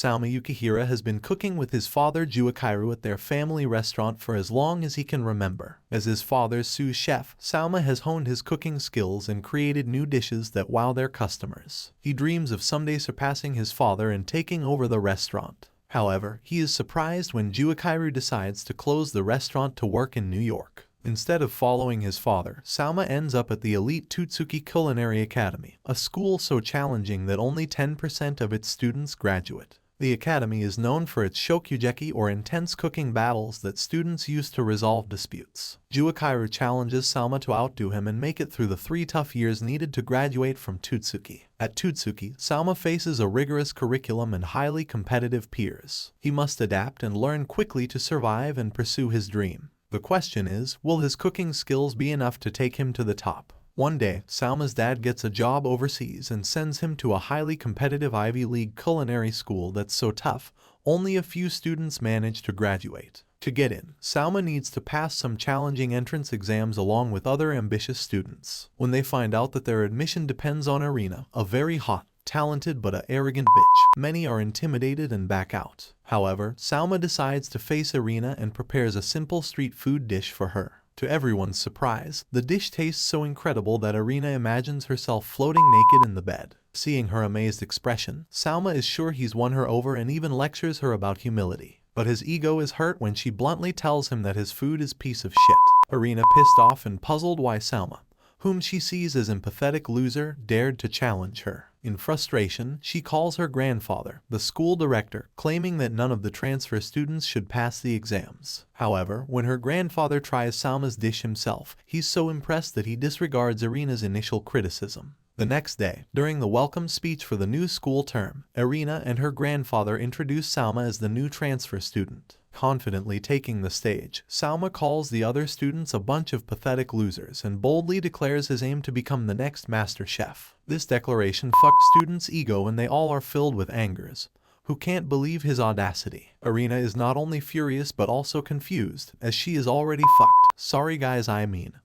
Souma Yukihira has been cooking with his father Jouichirou at their family restaurant for as long as he can remember. As his father's sous chef, Salma has honed his cooking skills and created new dishes that wow their customers. He dreams of someday surpassing his father and taking over the restaurant. However, he is surprised when Jouichirou decides to close the restaurant to work in New York. Instead of following his father, Salma ends up at the elite Tootsuki Culinary Academy, a school so challenging that only 10% of its students graduate. The academy is known for its Shokugeki or intense cooking battles that students use to resolve disputes. Jouichirou challenges Salma to outdo him and make it through the 3 tough years needed to graduate from Tootsuki. At Tootsuki, Salma faces a rigorous curriculum and highly competitive peers. He must adapt and learn quickly to survive and pursue his dream. The question is, will his cooking skills be enough to take him to the top? One day, Salma's dad gets a job overseas and sends him to a highly competitive Ivy League culinary school that's so tough, only a few students manage to graduate. To get in, Salma needs to pass some challenging entrance exams along with other ambitious students. When they find out that their admission depends on Irina, a very hot, talented but arrogant bitch, many are intimidated and back out. However, Salma decides to face Irina and prepares a simple street food dish for her. To everyone's surprise, the dish tastes so incredible that Irina imagines herself floating naked in the bed. Seeing her amazed expression, Salma is sure he's won her over and even lectures her about humility. But his ego is hurt when she bluntly tells him that his food is piece of shit. Irina, pissed off and puzzled why Salma, whom she sees as an empathetic loser, dared to challenge her. In frustration, she calls her grandfather, the school director, claiming that none of the transfer students should pass the exams. However, when her grandfather tries Salma's dish himself, he's so impressed that he disregards Irina's initial criticism. The next day, during the welcome speech for the new school term, Irina and her grandfather introduce Salma as the new transfer student. Confidently taking the stage, Salma calls the other students a bunch of pathetic losers and boldly declares his aim to become the next master chef. This declaration fucks students' ego and they all are filled with angers, who can't believe his audacity. Irina is not only furious but also confused, as she is already fucked. Sorry guys,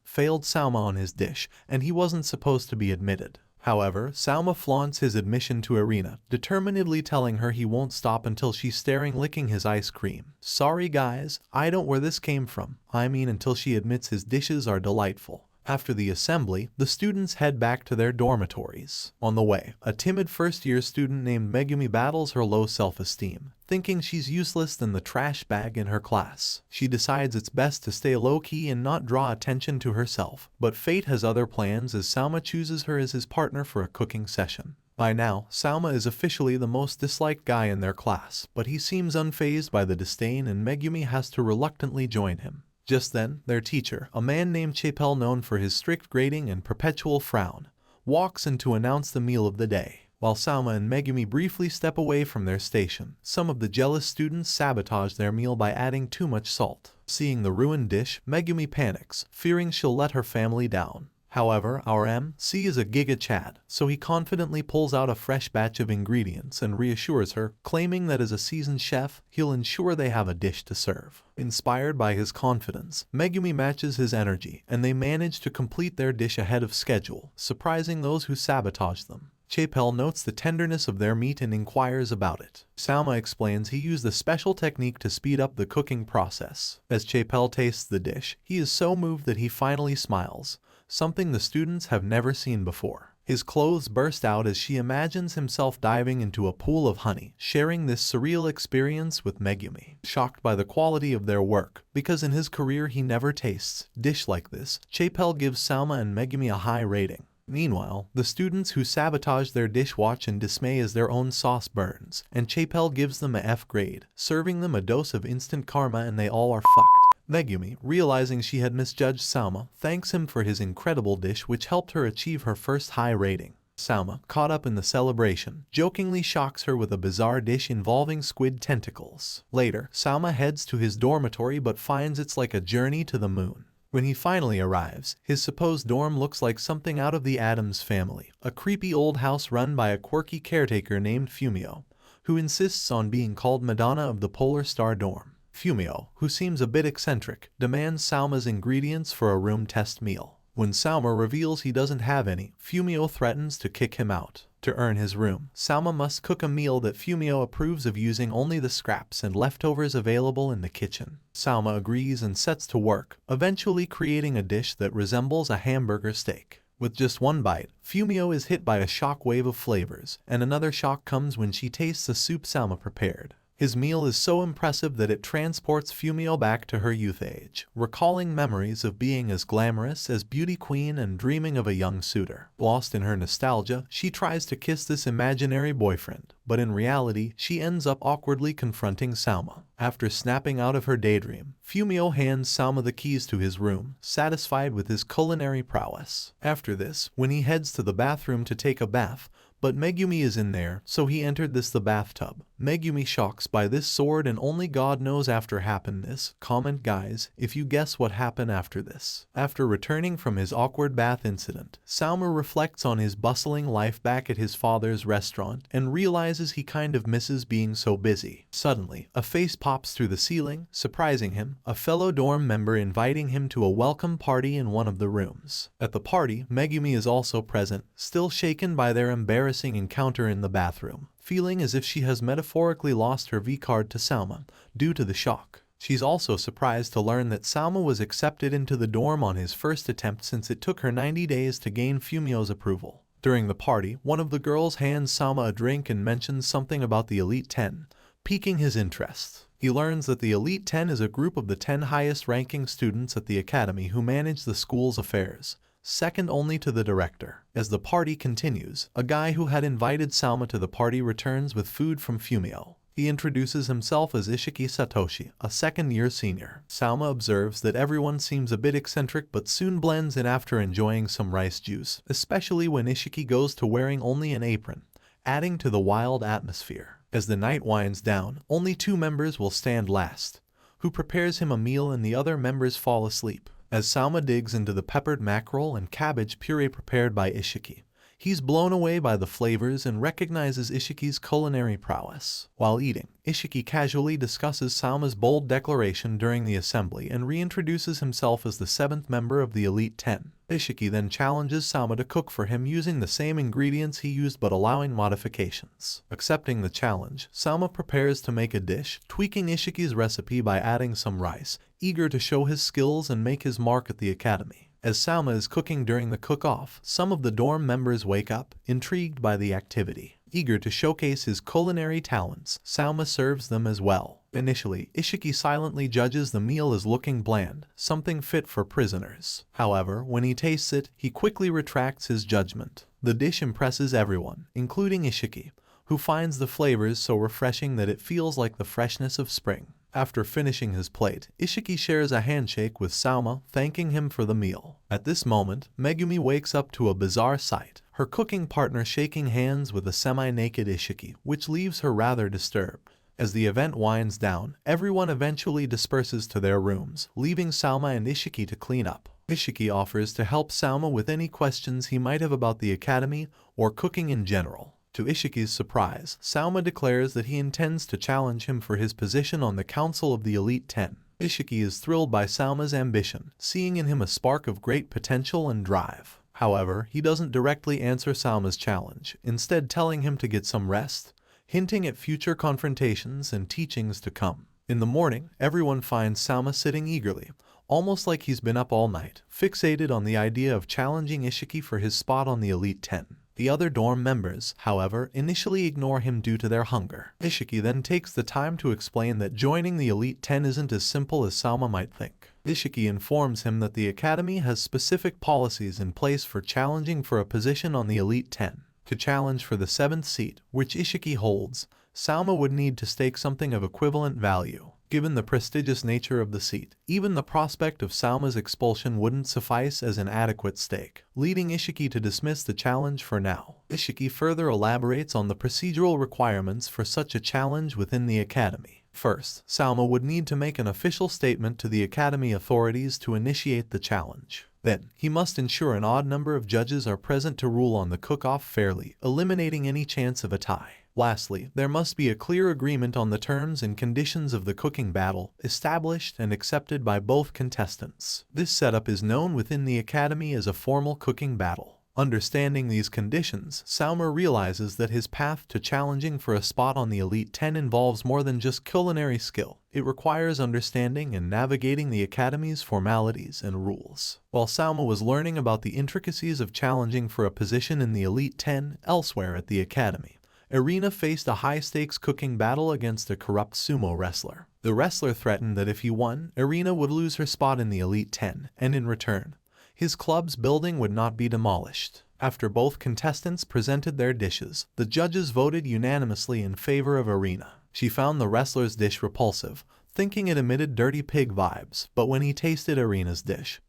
failed Salma on his dish, and he wasn't supposed to be admitted. However, Salma flaunts his admission to Irina, determinedly telling her he won't stop until she's staring licking his ice cream. Sorry guys, I don't where this came from. Until she admits his dishes are delightful. After the assembly, the students head back to their dormitories. On the way, a timid first-year student named Megumi battles her low self-esteem, thinking she's useless than the trash bag in her class. She decides it's best to stay low-key and not draw attention to herself, but fate has other plans as Salma chooses her as his partner for a cooking session. By now, Salma is officially the most disliked guy in their class, but he seems unfazed by the disdain and Megumi has to reluctantly join him. Just then, their teacher, a man named Chapel known for his strict grading and perpetual frown, walks in to announce the meal of the day. While Salma and Megumi briefly step away from their station, some of the jealous students sabotage their meal by adding too much salt. Seeing the ruined dish, Megumi panics, fearing she'll let her family down. However, our MC is a giga Chad, so he confidently pulls out a fresh batch of ingredients and reassures her, claiming that as a seasoned chef, he'll ensure they have a dish to serve. Inspired by his confidence, Megumi matches his energy, and they manage to complete their dish ahead of schedule, surprising those who sabotage them. Chapel notes the tenderness of their meat and inquires about it. Salma explains he used a special technique to speed up the cooking process. As Chapel tastes the dish, he is so moved that he finally smiles, something the students have never seen before. His clothes burst out as she imagines himself diving into a pool of honey, sharing this surreal experience with Megumi. Shocked by the quality of their work, because in his career he never tastes dish like this, Chapel gives Salma and Megumi a high rating. Meanwhile, the students who sabotage their dish watch in dismay as their own sauce burns, and Chapel gives them a F grade, serving them a dose of instant karma and they all are fucked. Megumi, realizing she had misjudged Salma, thanks him for his incredible dish which helped her achieve her first high rating. Salma, caught up in the celebration, jokingly shocks her with a bizarre dish involving squid tentacles. Later, Salma heads to his dormitory but finds it's like a journey to the moon. When he finally arrives, his supposed dorm looks like something out of the Addams Family, a creepy old house run by a quirky caretaker named Fumio, who insists on being called Madonna of the Polar Star dorm. Fumio, who seems a bit eccentric, demands Salma's ingredients for a room test meal. When Salma reveals he doesn't have any, Fumio threatens to kick him out. To earn his room, Salma must cook a meal that Fumio approves of using only the scraps and leftovers available in the kitchen. Salma agrees and sets to work, eventually creating a dish that resembles a hamburger steak. With just one bite, Fumio is hit by a shock wave of flavors, and another shock comes when she tastes the soup Salma prepared. His meal is so impressive that it transports Fumio back to her youth age, recalling memories of being as glamorous as beauty queen and dreaming of a young suitor. Lost in her nostalgia, she tries to kiss this imaginary boyfriend, but in reality, she ends up awkwardly confronting Salma. After snapping out of her daydream, Fumio hands Salma the keys to his room, satisfied with his culinary prowess. After this, when he heads to the bathroom to take a bath, but Megumi is in there, so he entered the bathtub. Megumi shocks by this sword and only God knows after happened this. Comment guys if you guess what happened after this. After returning from his awkward bath incident, Salma reflects on his bustling life back at his father's restaurant and realizes he kind of misses being so busy. Suddenly, a face pops through the ceiling, surprising him, a fellow dorm member inviting him to a welcome party in one of the rooms. At the party, Megumi is also present, still shaken by their embarrassing encounter in the bathroom, feeling as if she has metaphorically lost her V-card to Salma due to the shock. She's also surprised to learn that Salma was accepted into the dorm on his first attempt since it took her 90 days to gain Fumio's approval. During the party, one of the girls hands Salma a drink and mentions something about the Elite 10, piquing his interest. He learns that the Elite 10 is a group of the 10 highest-ranking students at the academy who manage the school's affairs, second only to the director. As the party continues, a guy who had invited Salma to the party returns with food from Fumio. He introduces himself as Ishiki Satoshi, a second-year senior. Salma observes that everyone seems a bit eccentric but soon blends in after enjoying some rice juice, especially when Ishiki goes to wearing only an apron, adding to the wild atmosphere. As the night winds down, only 2 members will stand last, who prepares him a meal and the other members fall asleep. As Salma digs into the peppered mackerel and cabbage puree prepared by Ishiki, he's blown away by the flavors and recognizes Ishiki's culinary prowess. While eating, Ishiki casually discusses Salma's bold declaration during the assembly and reintroduces himself as the 7th member of the Elite 10. Ishiki then challenges Salma to cook for him using the same ingredients he used but allowing modifications. Accepting the challenge, Salma prepares to make a dish, tweaking Ishiki's recipe by adding some rice, eager to show his skills and make his mark at the academy. As Salma is cooking during the cook-off, some of the dorm members wake up, intrigued by the activity. Eager to showcase his culinary talents, Salma serves them as well. Initially, Ishiki silently judges the meal as looking bland, something fit for prisoners. However, when he tastes it, he quickly retracts his judgment. The dish impresses everyone, including Ishiki, who finds the flavors so refreshing that it feels like the freshness of spring. After finishing his plate, Ishiki shares a handshake with Salma, thanking him for the meal. At this moment, Megumi wakes up to a bizarre sight, her cooking partner shaking hands with a semi-naked Ishiki, which leaves her rather disturbed. As the event winds down, everyone eventually disperses to their rooms, leaving Salma and Ishiki to clean up. Ishiki offers to help Salma with any questions he might have about the academy or cooking in general. To Ishiki's surprise, Salma declares that he intends to challenge him for his position on the Council of the Elite 10. Ishiki is thrilled by Salma's ambition, seeing in him a spark of great potential and drive. However, he doesn't directly answer Salma's challenge, instead telling him to get some rest, hinting at future confrontations and teachings to come. In the morning, everyone finds Salma sitting eagerly, almost like he's been up all night, fixated on the idea of challenging Ishiki for his spot on the Elite 10. The other dorm members, however, initially ignore him due to their hunger. Ishiki then takes the time to explain that joining the Elite 10 isn't as simple as Salma might think. Ishiki informs him that the academy has specific policies in place for challenging for a position on the Elite 10. To challenge for the 7th seat, which Ishiki holds, Salma would need to stake something of equivalent value. Given the prestigious nature of the seat, even the prospect of Salma's expulsion wouldn't suffice as an adequate stake, leading Ishiki to dismiss the challenge for now. Ishiki further elaborates on the procedural requirements for such a challenge within the academy. First, Salma would need to make an official statement to the academy authorities to initiate the challenge. Then, he must ensure an odd number of judges are present to rule on the cook-off fairly, eliminating any chance of a tie. Lastly, there must be a clear agreement on the terms and conditions of the cooking battle, established and accepted by both contestants. This setup is known within the academy as a formal cooking battle. Understanding these conditions, Souma realizes that his path to challenging for a spot on the Elite 10 involves more than just culinary skill. It requires understanding and navigating the Academy's formalities and rules. While Souma was learning about the intricacies of challenging for a position in the Elite 10 elsewhere at the Academy, Irina faced a high-stakes cooking battle against a corrupt sumo wrestler. The wrestler threatened that if he won, Irina would lose her spot in the Elite 10, and in return, his club's building would not be demolished. After both contestants presented their dishes, the judges voted unanimously in favor of Irina. She found the wrestler's dish repulsive, thinking it emitted dirty pig vibes, but when he tasted Irina's dish,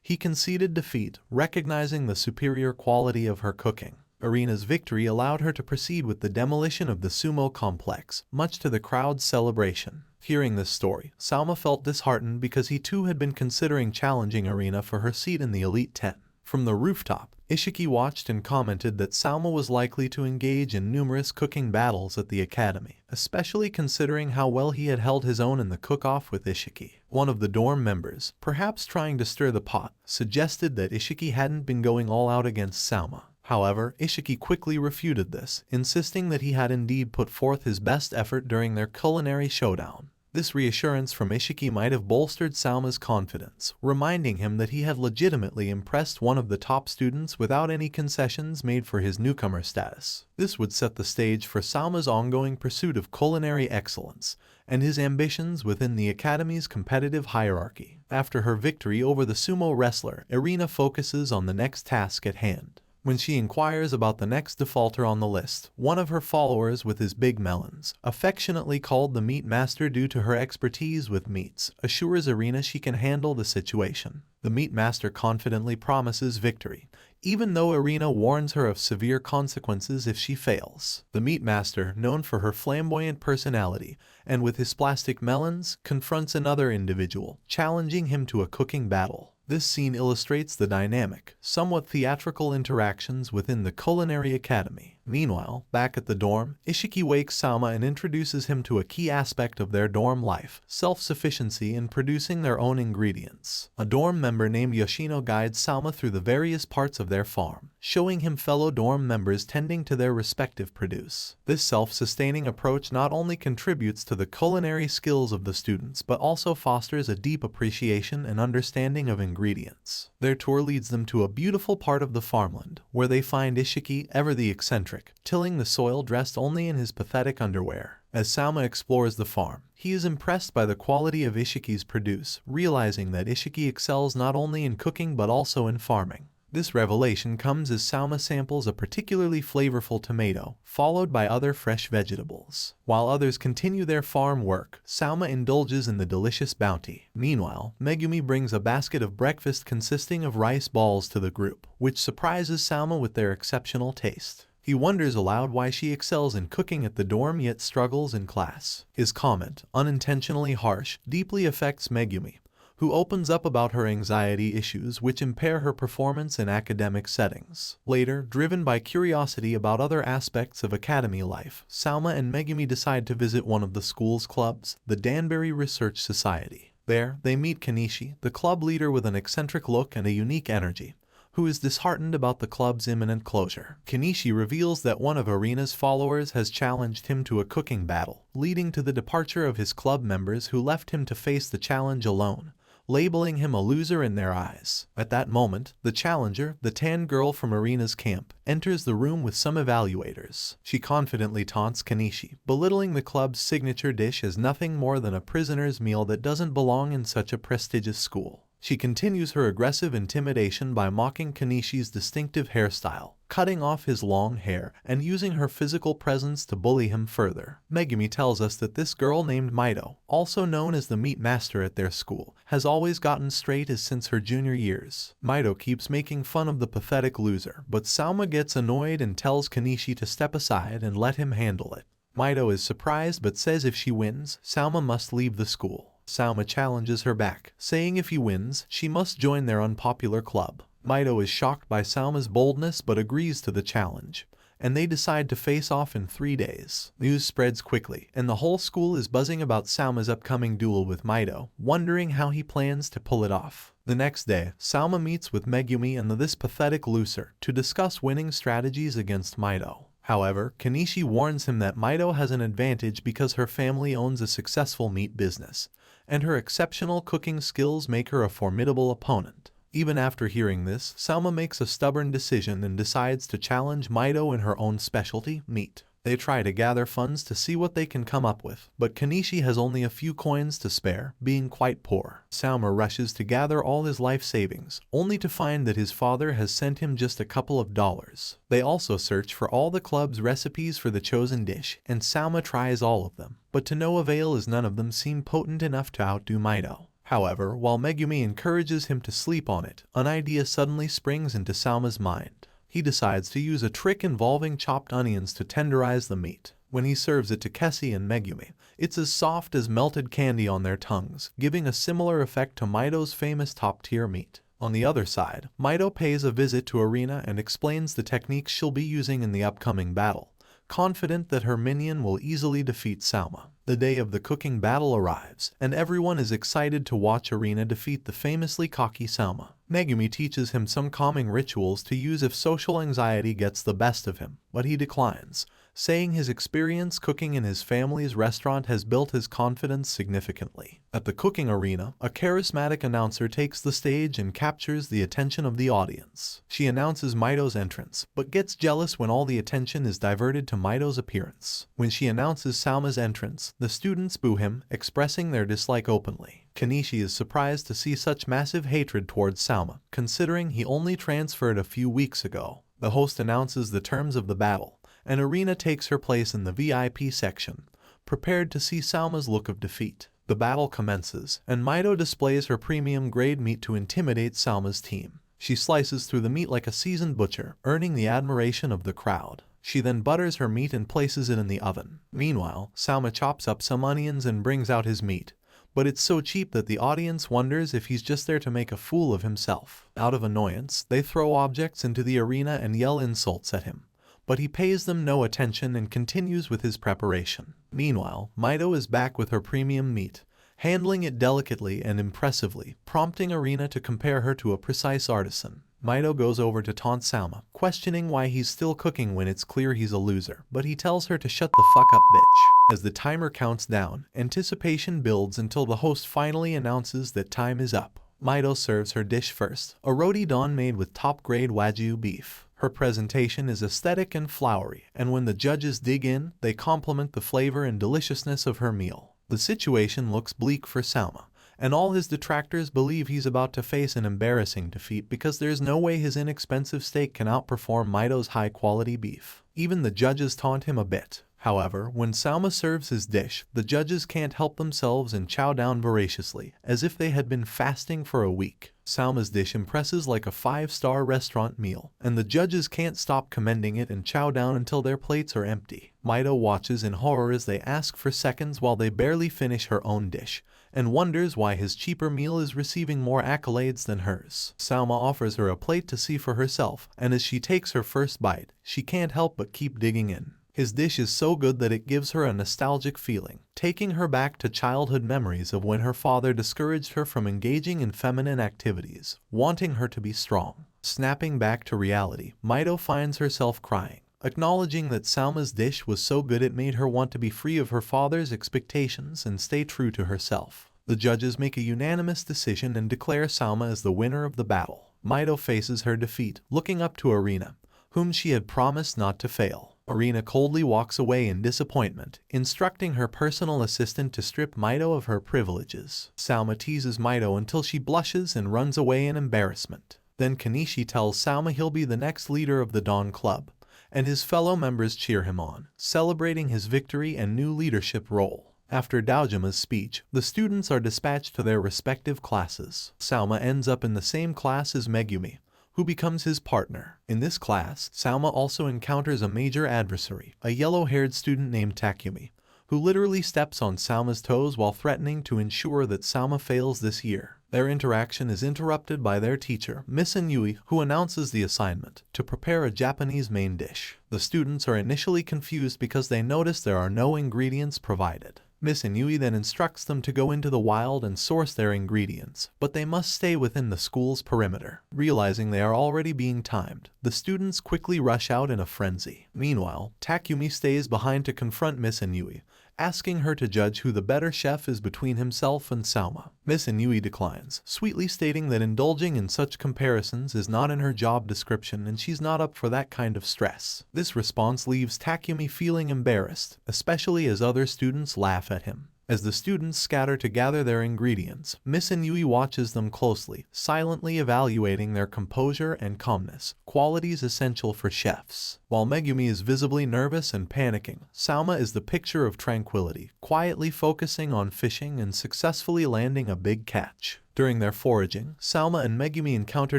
he conceded defeat, recognizing the superior quality of her cooking. Irina's victory allowed her to proceed with the demolition of the sumo complex, much to the crowd's celebration. Hearing this story, Salma felt disheartened because he too had been considering challenging Irina for her seat in the Elite 10. From the rooftop, Ishiki watched and commented that Salma was likely to engage in numerous cooking battles at the academy, especially considering how well he had held his own in the cook-off with Ishiki. One of the dorm members, perhaps trying to stir the pot, suggested that Ishiki hadn't been going all out against Salma. However, Ishiki quickly refuted this, insisting that he had indeed put forth his best effort during their culinary showdown. This reassurance from Ishiki might have bolstered Salma's confidence, reminding him that he had legitimately impressed one of the top students without any concessions made for his newcomer status. This would set the stage for Salma's ongoing pursuit of culinary excellence and his ambitions within the academy's competitive hierarchy. After her victory over the sumo wrestler, Irina focuses on the next task at hand. When she inquires about the next defaulter on the list, one of her followers with his big melons, affectionately called the Meat Master due to her expertise with meats, assures Irina she can handle the situation. The Meat Master confidently promises victory, even though Irina warns her of severe consequences if she fails. The Meat Master, known for her flamboyant personality, and with his plastic melons, confronts another individual, challenging him to a cooking battle. This scene illustrates the dynamic, somewhat theatrical interactions within the Culinary Academy. Meanwhile, back at the dorm, Ishiki wakes Salma and introduces him to a key aspect of their dorm life, self-sufficiency in producing their own ingredients. A dorm member named Yoshino guides Salma through the various parts of their farm, showing him fellow dorm members tending to their respective produce. This self-sustaining approach not only contributes to the culinary skills of the students but also fosters a deep appreciation and understanding of ingredients. Their tour leads them to a beautiful part of the farmland, where they find Ishiki, ever the eccentric, tilling the soil dressed only in his pathetic underwear. As Salma explores the farm, he is impressed by the quality of Ishiki's produce, realizing that Ishiki excels not only in cooking but also in farming. This revelation comes as Salma samples a particularly flavorful tomato, followed by other fresh vegetables. While others continue their farm work, Salma indulges in the delicious bounty. Meanwhile, Megumi brings a basket of breakfast consisting of rice balls to the group, which surprises Salma with their exceptional taste. He wonders aloud why she excels in cooking at the dorm yet struggles in class. His comment, unintentionally harsh, deeply affects Megumi, who opens up about her anxiety issues which impair her performance in academic settings. Later, driven by curiosity about other aspects of academy life, Salma and Megumi decide to visit one of the school's clubs, the Danbury Research Society. There, they meet Kenichi, the club leader with an eccentric look and a unique energy, who is disheartened about the club's imminent closure. Kenichi reveals that one of Irina's followers has challenged him to a cooking battle, leading to the departure of his club members who left him to face the challenge alone, labeling him a loser in their eyes. At that moment, the challenger, the tan girl from Irina's camp, enters the room with some evaluators. She confidently taunts Kenichi, belittling the club's signature dish as nothing more than a prisoner's meal that doesn't belong in such a prestigious school. She continues her aggressive intimidation by mocking Kenichi's distinctive hairstyle, cutting off his long hair, and using her physical presence to bully him further. Megumi tells us that this girl named Mito, also known as the Meat Master at their school, has always gotten straight A's since her junior years. Mito keeps making fun of the pathetic loser, but Salma gets annoyed and tells Kenichi to step aside and let him handle it. Mito is surprised but says if she wins, Salma must leave the school. Salma challenges her back, saying if he wins, she must join their unpopular club. Mito is shocked by Salma's boldness but agrees to the challenge, and they decide to face off in 3 days. News spreads quickly, and the whole school is buzzing about Salma's upcoming duel with Mito, wondering how he plans to pull it off. The next day, Salma meets with Megumi and this pathetic loser to discuss winning strategies against Mito. However, Kanishi warns him that Mito has an advantage because her family owns a successful meat business, and her exceptional cooking skills make her a formidable opponent. Even after hearing this, Salma makes a stubborn decision and decides to challenge Mito in her own specialty, meat. They try to gather funds to see what they can come up with, but Kanishi has only a few coins to spare, being quite poor. Salma rushes to gather all his life savings, only to find that his father has sent him just a couple of dollars. They also search for all the club's recipes for the chosen dish, and Salma tries all of them, but to no avail as none of them seem potent enough to outdo Mito. However, while Megumi encourages him to sleep on it, an idea suddenly springs into Salma's mind. He decides to use a trick involving chopped onions to tenderize the meat. When he serves it to Kessie and Megumi, it's as soft as melted candy on their tongues, giving a similar effect to Mito's famous top-tier meat. On the other side, Mito pays a visit to Arena and explains the techniques she'll be using in the upcoming battle, confident that her minion will easily defeat Salma. The day of the cooking battle arrives, and everyone is excited to watch Arena defeat the famously cocky Salma. Megumi teaches him some calming rituals to use if social anxiety gets the best of him, but he declines, saying his experience cooking in his family's restaurant has built his confidence significantly. At the cooking arena, a charismatic announcer takes the stage and captures the attention of the audience. She announces Mito's entrance, but gets jealous when all the attention is diverted to Mito's appearance. When she announces Salma's entrance, the students boo him, expressing their dislike openly. Kanishi is surprised to see such massive hatred towards Salma, considering he only transferred a few weeks ago. The host announces the terms of the battle, and Arena takes her place in the VIP section, prepared to see Salma's look of defeat. The battle commences, and Mito displays her premium-grade meat to intimidate Salma's team. She slices through the meat like a seasoned butcher, earning the admiration of the crowd. She then butters her meat and places it in the oven. Meanwhile, Salma chops up some onions and brings out his meat, but it's so cheap that the audience wonders if he's just there to make a fool of himself. Out of annoyance, they throw objects into the arena and yell insults at him, but he pays them no attention and continues with his preparation. Meanwhile, Mito is back with her premium meat, handling it delicately and impressively, prompting Arena to compare her to a precise artisan. Mito goes over to taunt Salma, questioning why he's still cooking when it's clear he's a loser, but he tells her to shut the fuck up, bitch. As the timer counts down, anticipation builds until the host finally announces that time is up. Mito serves her dish first, a roti don made with top-grade Wagyu beef. Her presentation is aesthetic and flowery, and when the judges dig in, they compliment the flavor and deliciousness of her meal. The situation looks bleak for Salma, and all his detractors believe he's about to face an embarrassing defeat because there's no way his inexpensive steak can outperform Mito's high-quality beef. Even the judges taunt him a bit. However, when Salma serves his dish, the judges can't help themselves and chow down voraciously, as if they had been fasting for a week. Salma's dish impresses like a 5-star restaurant meal, and the judges can't stop commending it and chow down until their plates are empty. Mito watches in horror as they ask for seconds while they barely finish her own dish, and wonders why his cheaper meal is receiving more accolades than hers. Salma offers her a plate to see for herself, and as she takes her first bite, she can't help but keep digging in. His dish is so good that it gives her a nostalgic feeling, taking her back to childhood memories of when her father discouraged her from engaging in feminine activities, wanting her to be strong. Snapping back to reality, Mito finds herself crying, acknowledging that Salma's dish was so good it made her want to be free of her father's expectations and stay true to herself. The judges make a unanimous decision and declare Salma as the winner of the battle. Mito faces her defeat, looking up to Arena, whom she had promised not to fail. Arena coldly walks away in disappointment, instructing her personal assistant to strip Mito of her privileges. Salma teases Mito until she blushes and runs away in embarrassment. Then Kanishi tells Salma he'll be the next leader of the Dawn Club, and his fellow members cheer him on, celebrating his victory and new leadership role. After Daojima's speech, the students are dispatched to their respective classes. Salma ends up in the same class as Megumi, who becomes his partner. In this class, Salma also encounters a major adversary, a yellow-haired student named Takumi, who literally steps on Salma's toes while threatening to ensure that Salma fails this year. Their interaction is interrupted by their teacher, Miss Inui, who announces the assignment to prepare a Japanese main dish. The students are initially confused because they notice there are no ingredients provided. Miss Inui then instructs them to go into the wild and source their ingredients, but they must stay within the school's perimeter. Realizing they are already being timed, the students quickly rush out in a frenzy. Meanwhile, Takumi stays behind to confront Miss Inui, asking her to judge who the better chef is between himself and Salma. Miss Inui declines, sweetly stating that indulging in such comparisons is not in her job description and she's not up for that kind of stress. This response leaves Takumi feeling embarrassed, especially as other students laugh at him. As the students scatter to gather their ingredients, Miss Inui watches them closely, silently evaluating their composure and calmness, qualities essential for chefs. While Megumi is visibly nervous and panicking, Salma is the picture of tranquility, quietly focusing on fishing and successfully landing a big catch. During their foraging, Salma and Megumi encounter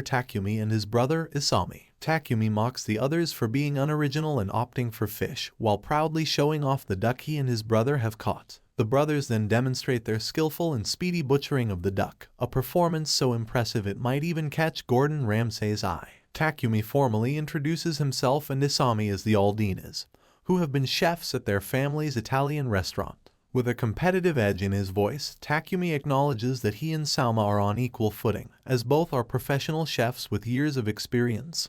Takumi and his brother Isami. Takumi mocks the others for being unoriginal and opting for fish, while proudly showing off the duck he and his brother have caught. The brothers then demonstrate their skillful and speedy butchering of the duck, a performance so impressive it might even catch Gordon Ramsay's eye. Takumi formally introduces himself and Isami as the Aldinas, who have been chefs at their family's Italian restaurant. With a competitive edge in his voice, Takumi acknowledges that he and Salma are on equal footing, as both are professional chefs with years of experience.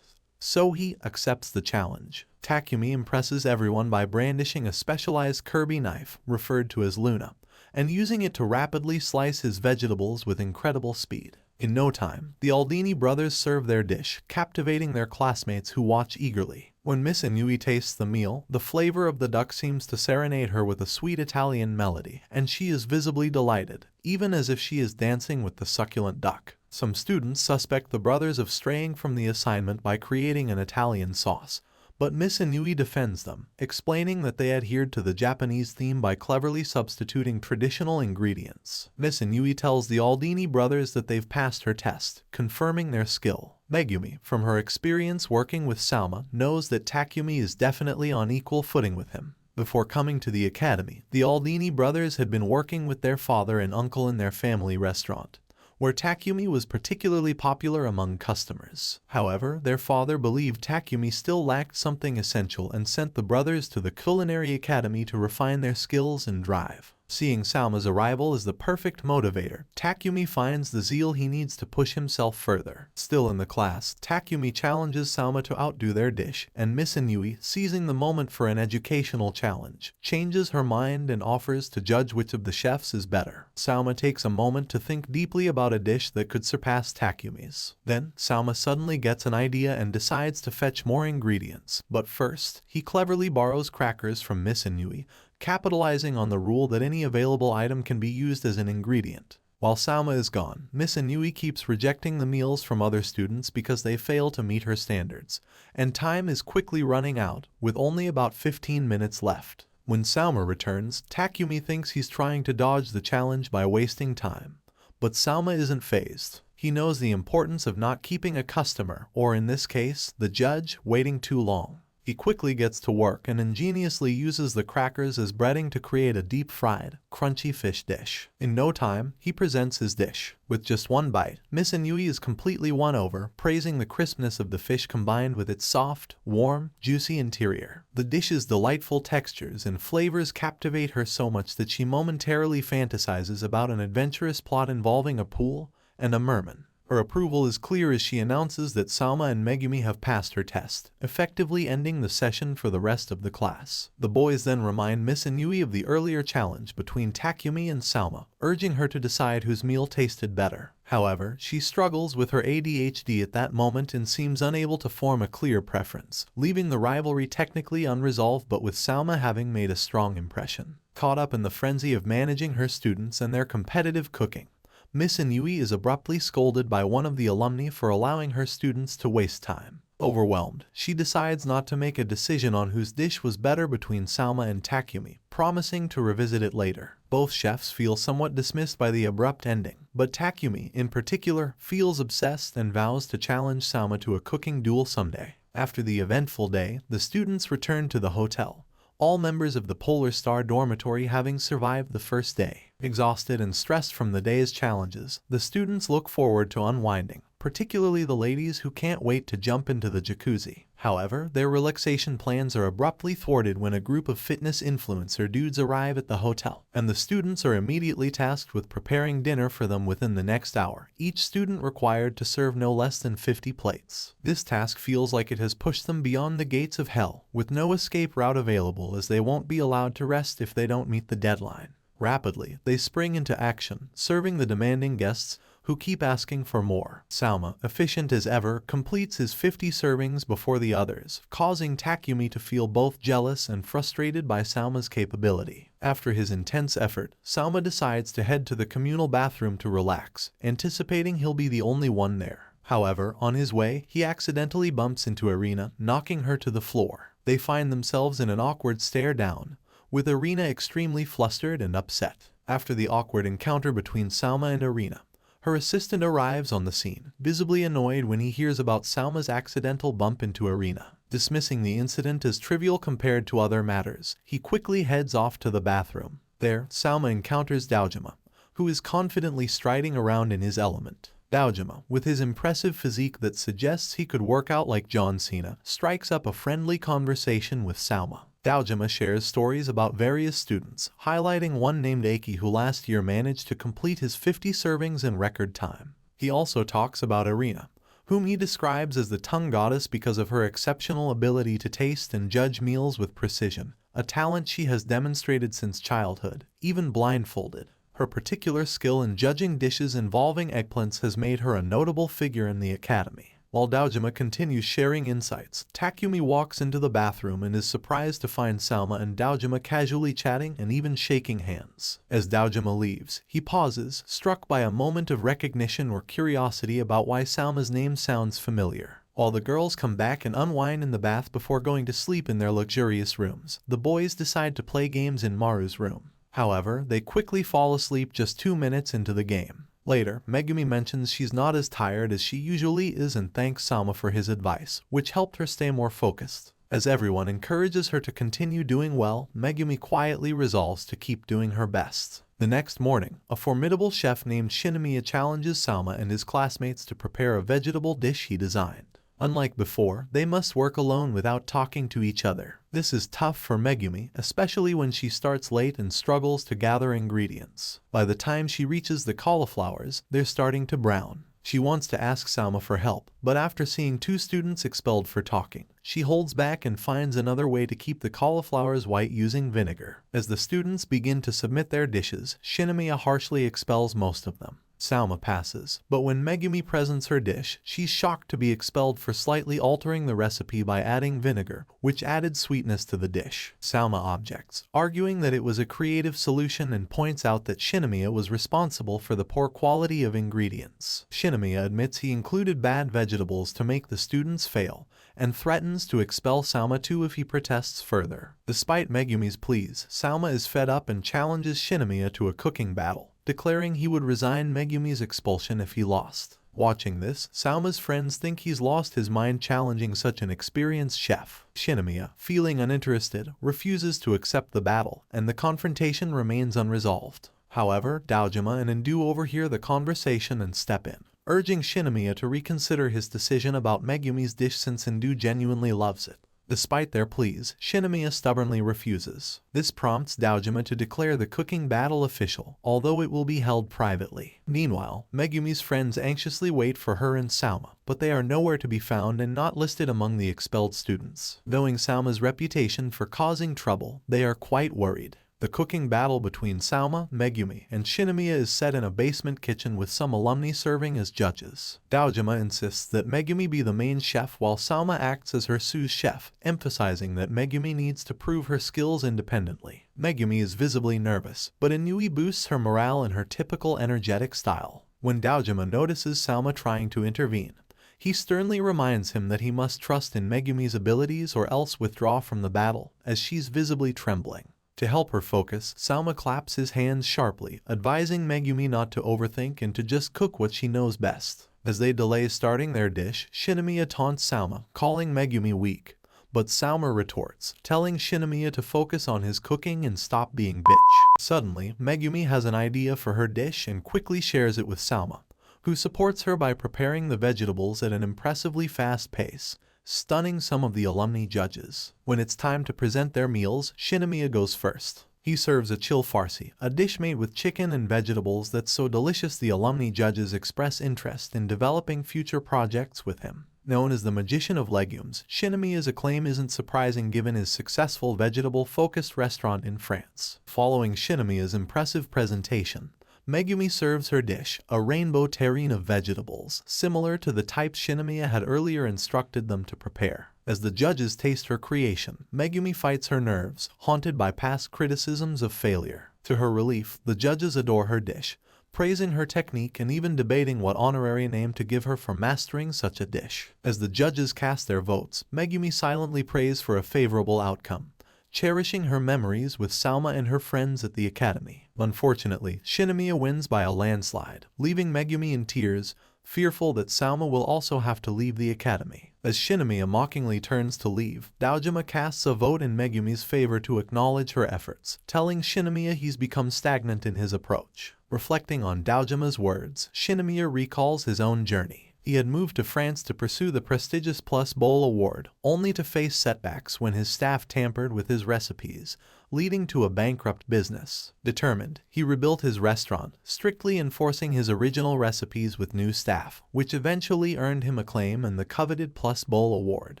So he accepts the challenge. Takumi impresses everyone by brandishing a specialized Kirby knife, referred to as Luna, and using it to rapidly slice his vegetables with incredible speed. In no time, the Aldini brothers serve their dish, captivating their classmates who watch eagerly. When Miss Inui tastes the meal, the flavor of the duck seems to serenade her with a sweet Italian melody, and she is visibly delighted, even as if she is dancing with the succulent duck. Some students suspect the brothers of straying from the assignment by creating an Italian sauce, but Miss Inui defends them, explaining that they adhered to the Japanese theme by cleverly substituting traditional ingredients. Miss Inui tells the Aldini brothers that they've passed her test, confirming their skill. Megumi, from her experience working with Salma, knows that Takumi is definitely on equal footing with him. Before coming to the academy, the Aldini brothers had been working with their father and uncle in their family restaurant, where Takumi was particularly popular among customers. However, their father believed Takumi still lacked something essential and sent the brothers to the Culinary Academy to refine their skills and drive. Seeing Salma's arrival as the perfect motivator, Takumi finds the zeal he needs to push himself further. Still in the class, Takumi challenges Salma to outdo their dish, and Miss Inui, seizing the moment for an educational challenge, changes her mind and offers to judge which of the chefs is better. Salma takes a moment to think deeply about a dish that could surpass Takumi's. Then, Salma suddenly gets an idea and decides to fetch more ingredients. But first, he cleverly borrows crackers from Miss Inui, capitalizing on the rule that any available item can be used as an ingredient. While Salma is gone, Miss Inui keeps rejecting the meals from other students because they fail to meet her standards, and time is quickly running out, with only about 15 minutes left. When Salma returns, Takumi thinks he's trying to dodge the challenge by wasting time. But Salma isn't fazed. He knows the importance of not keeping a customer, or in this case, the judge, waiting too long. He quickly gets to work and ingeniously uses the crackers as breading to create a deep-fried, crunchy fish dish. In no time, he presents his dish. With just one bite, Miss Inui is completely won over, praising the crispness of the fish combined with its soft, warm, juicy interior. The dish's delightful textures and flavors captivate her so much that she momentarily fantasizes about an adventurous plot involving a pool and a merman. Her approval is clear as she announces that Salma and Megumi have passed her test, effectively ending the session for the rest of the class. The boys then remind Miss Inui of the earlier challenge between Takumi and Salma, urging her to decide whose meal tasted better. However, she struggles with her ADHD at that moment and seems unable to form a clear preference, leaving the rivalry technically unresolved but with Salma having made a strong impression. Caught up in the frenzy of managing her students and their competitive cooking, Miss Inui is abruptly scolded by one of the alumni for allowing her students to waste time. Overwhelmed, she decides not to make a decision on whose dish was better between Salma and Takumi, promising to revisit it later. Both chefs feel somewhat dismissed by the abrupt ending, but Takumi, in particular, feels obsessed and vows to challenge Salma to a cooking duel someday. After the eventful day, the students return to the hotel, all members of the Polar Star dormitory having survived the first day. Exhausted and stressed from the day's challenges, the students look forward to unwinding, particularly the ladies who can't wait to jump into the jacuzzi. However, their relaxation plans are abruptly thwarted when a group of fitness influencer dudes arrive at the hotel, and the students are immediately tasked with preparing dinner for them within the next hour, each student required to serve no less than 50 plates. This task feels like it has pushed them beyond the gates of hell, with no escape route available as they won't be allowed to rest if they don't meet the deadline. Rapidly, they spring into action, serving the demanding guests who keep asking for more. Salma, efficient as ever, completes his 50 servings before the others, causing Takumi to feel both jealous and frustrated by Salma's capability. After his intense effort, Salma decides to head to the communal bathroom to relax, anticipating he'll be the only one there. However, on his way, he accidentally bumps into Irina, knocking her to the floor. They find themselves in an awkward stare down, with Irina extremely flustered and upset. After the awkward encounter between Salma and Irina, her assistant arrives on the scene, visibly annoyed when he hears about Salma's accidental bump into Irina. Dismissing the incident as trivial compared to other matters, he quickly heads off to the bathroom. There, Salma encounters Dojima, who is confidently striding around in his element. Dojima, with his impressive physique that suggests he could work out like John Cena, strikes up a friendly conversation with Salma. Dojima shares stories about various students, highlighting one named Aki who last year managed to complete his 50 servings in record time. He also talks about Irina, whom he describes as the tongue goddess because of her exceptional ability to taste and judge meals with precision, a talent she has demonstrated since childhood, even blindfolded. Her particular skill in judging dishes involving eggplants has made her a notable figure in the academy. While Dojima continues sharing insights, Takumi walks into the bathroom and is surprised to find Salma and Dojima casually chatting and even shaking hands. As Dojima leaves, he pauses, struck by a moment of recognition or curiosity about why Salma's name sounds familiar. While the girls come back and unwind in the bath before going to sleep in their luxurious rooms, the boys decide to play games in Maru's room. However, they quickly fall asleep just 2 minutes into the game. Later, Megumi mentions she's not as tired as she usually is and thanks Salma for his advice, which helped her stay more focused. As everyone encourages her to continue doing well, Megumi quietly resolves to keep doing her best. The next morning, a formidable chef named Shimia challenges Salma and his classmates to prepare a vegetable dish he designed. Unlike before, they must work alone without talking to each other. This is tough for Megumi, especially when she starts late and struggles to gather ingredients. By the time she reaches the cauliflowers, they're starting to brown. She wants to ask Salma for help, but after seeing 2 students expelled for talking, she holds back and finds another way to keep the cauliflowers white using vinegar. As the students begin to submit their dishes, Shimia harshly expels most of them. Salma passes, but when Megumi presents her dish, she's shocked to be expelled for slightly altering the recipe by adding vinegar, which added sweetness to the dish. Salma objects, arguing that it was a creative solution and points out that Shimia was responsible for the poor quality of ingredients. Shimia admits he included bad vegetables to make the students fail, and threatens to expel Salma too if he protests further. Despite Megumi's pleas, Salma is fed up and challenges Shimia to a cooking battle, declaring he would resign Megumi's expulsion if he lost. Watching this, Salma's friends think he's lost his mind challenging such an experienced chef. Shimia, feeling uninterested, refuses to accept the battle, and the confrontation remains unresolved. However, Dojima and Indu overhear the conversation and step in, urging Shimia to reconsider his decision about Megumi's dish since Indu genuinely loves it. Despite their pleas, Shimia stubbornly refuses. This prompts Dojima to declare the cooking battle official, although it will be held privately. Meanwhile, Megumi's friends anxiously wait for her and Salma, but they are nowhere to be found and not listed among the expelled students. Knowing Salma's reputation for causing trouble, they are quite worried. The cooking battle between Salma, Megumi, and Shimia is set in a basement kitchen with some alumni serving as judges. Dojima insists that Megumi be the main chef while Salma acts as her sous chef, emphasizing that Megumi needs to prove her skills independently. Megumi is visibly nervous, but Inui boosts her morale in her typical energetic style. When Dojima notices Salma trying to intervene, he sternly reminds him that he must trust in Megumi's abilities or else withdraw from the battle, as she's visibly trembling. To help her focus, Salma claps his hands sharply, advising Megumi not to overthink and to just cook what she knows best. As they delay starting their dish, Shimia taunts Salma, calling Megumi weak, but Salma retorts, telling Shimia to focus on his cooking and stop being bitch. Suddenly, Megumi has an idea for her dish and quickly shares it with Salma, who supports her by preparing the vegetables at an impressively fast pace, stunning some of the alumni judges. When it's time to present their meals, Shimia goes first. He serves a chil farci, a dish made with chicken and vegetables that's so delicious the alumni judges express interest in developing future projects with him. Known as the Magician of Legumes, Shimia's acclaim isn't surprising given his successful vegetable-focused restaurant in France. Following Shimia's impressive presentation, Megumi serves her dish, a rainbow terrine of vegetables, similar to the type Shimia had earlier instructed them to prepare. As the judges taste her creation, Megumi fights her nerves, haunted by past criticisms of failure. To her relief, the judges adore her dish, praising her technique and even debating what honorary name to give her for mastering such a dish. As the judges cast their votes, Megumi silently prays for a favorable outcome, cherishing her memories with Salma and her friends at the academy. Unfortunately, Shimia wins by a landslide, leaving Megumi in tears, fearful that Salma will also have to leave the academy. As Shimia mockingly turns to leave, Daojima casts a vote in Megumi's favor to acknowledge her efforts, telling Shimia he's become stagnant in his approach. Reflecting on Daojima's words, Shimia recalls his own journey. He had moved to France to pursue the prestigious Plus Bowl award, only to face setbacks when his staff tampered with his recipes, leading to a bankrupt business. Determined, he rebuilt his restaurant, strictly enforcing his original recipes with new staff, which eventually earned him acclaim and the coveted Plus Bowl award.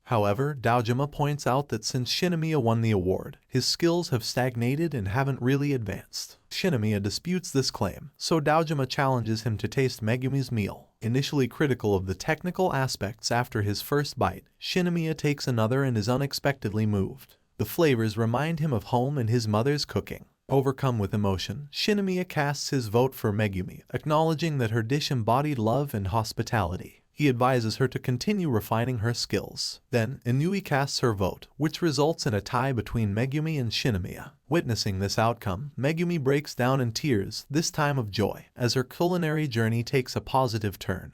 However, Daojima points out that since Shimia won the award, his skills have stagnated and haven't really advanced. Shimia disputes this claim, so Daojima challenges him to taste Megumi's meal. Initially critical of the technical aspects after his first bite, Shimia takes another and is unexpectedly moved. The flavors remind him of home and his mother's cooking. Overcome with emotion, Shimia casts his vote for Megumi, acknowledging that her dish embodied love and hospitality. He advises her to continue refining her skills. Then, Inui casts her vote, which results in a tie between Megumi and Shimia. Witnessing this outcome, Megumi breaks down in tears, this time of joy, as her culinary journey takes a positive turn,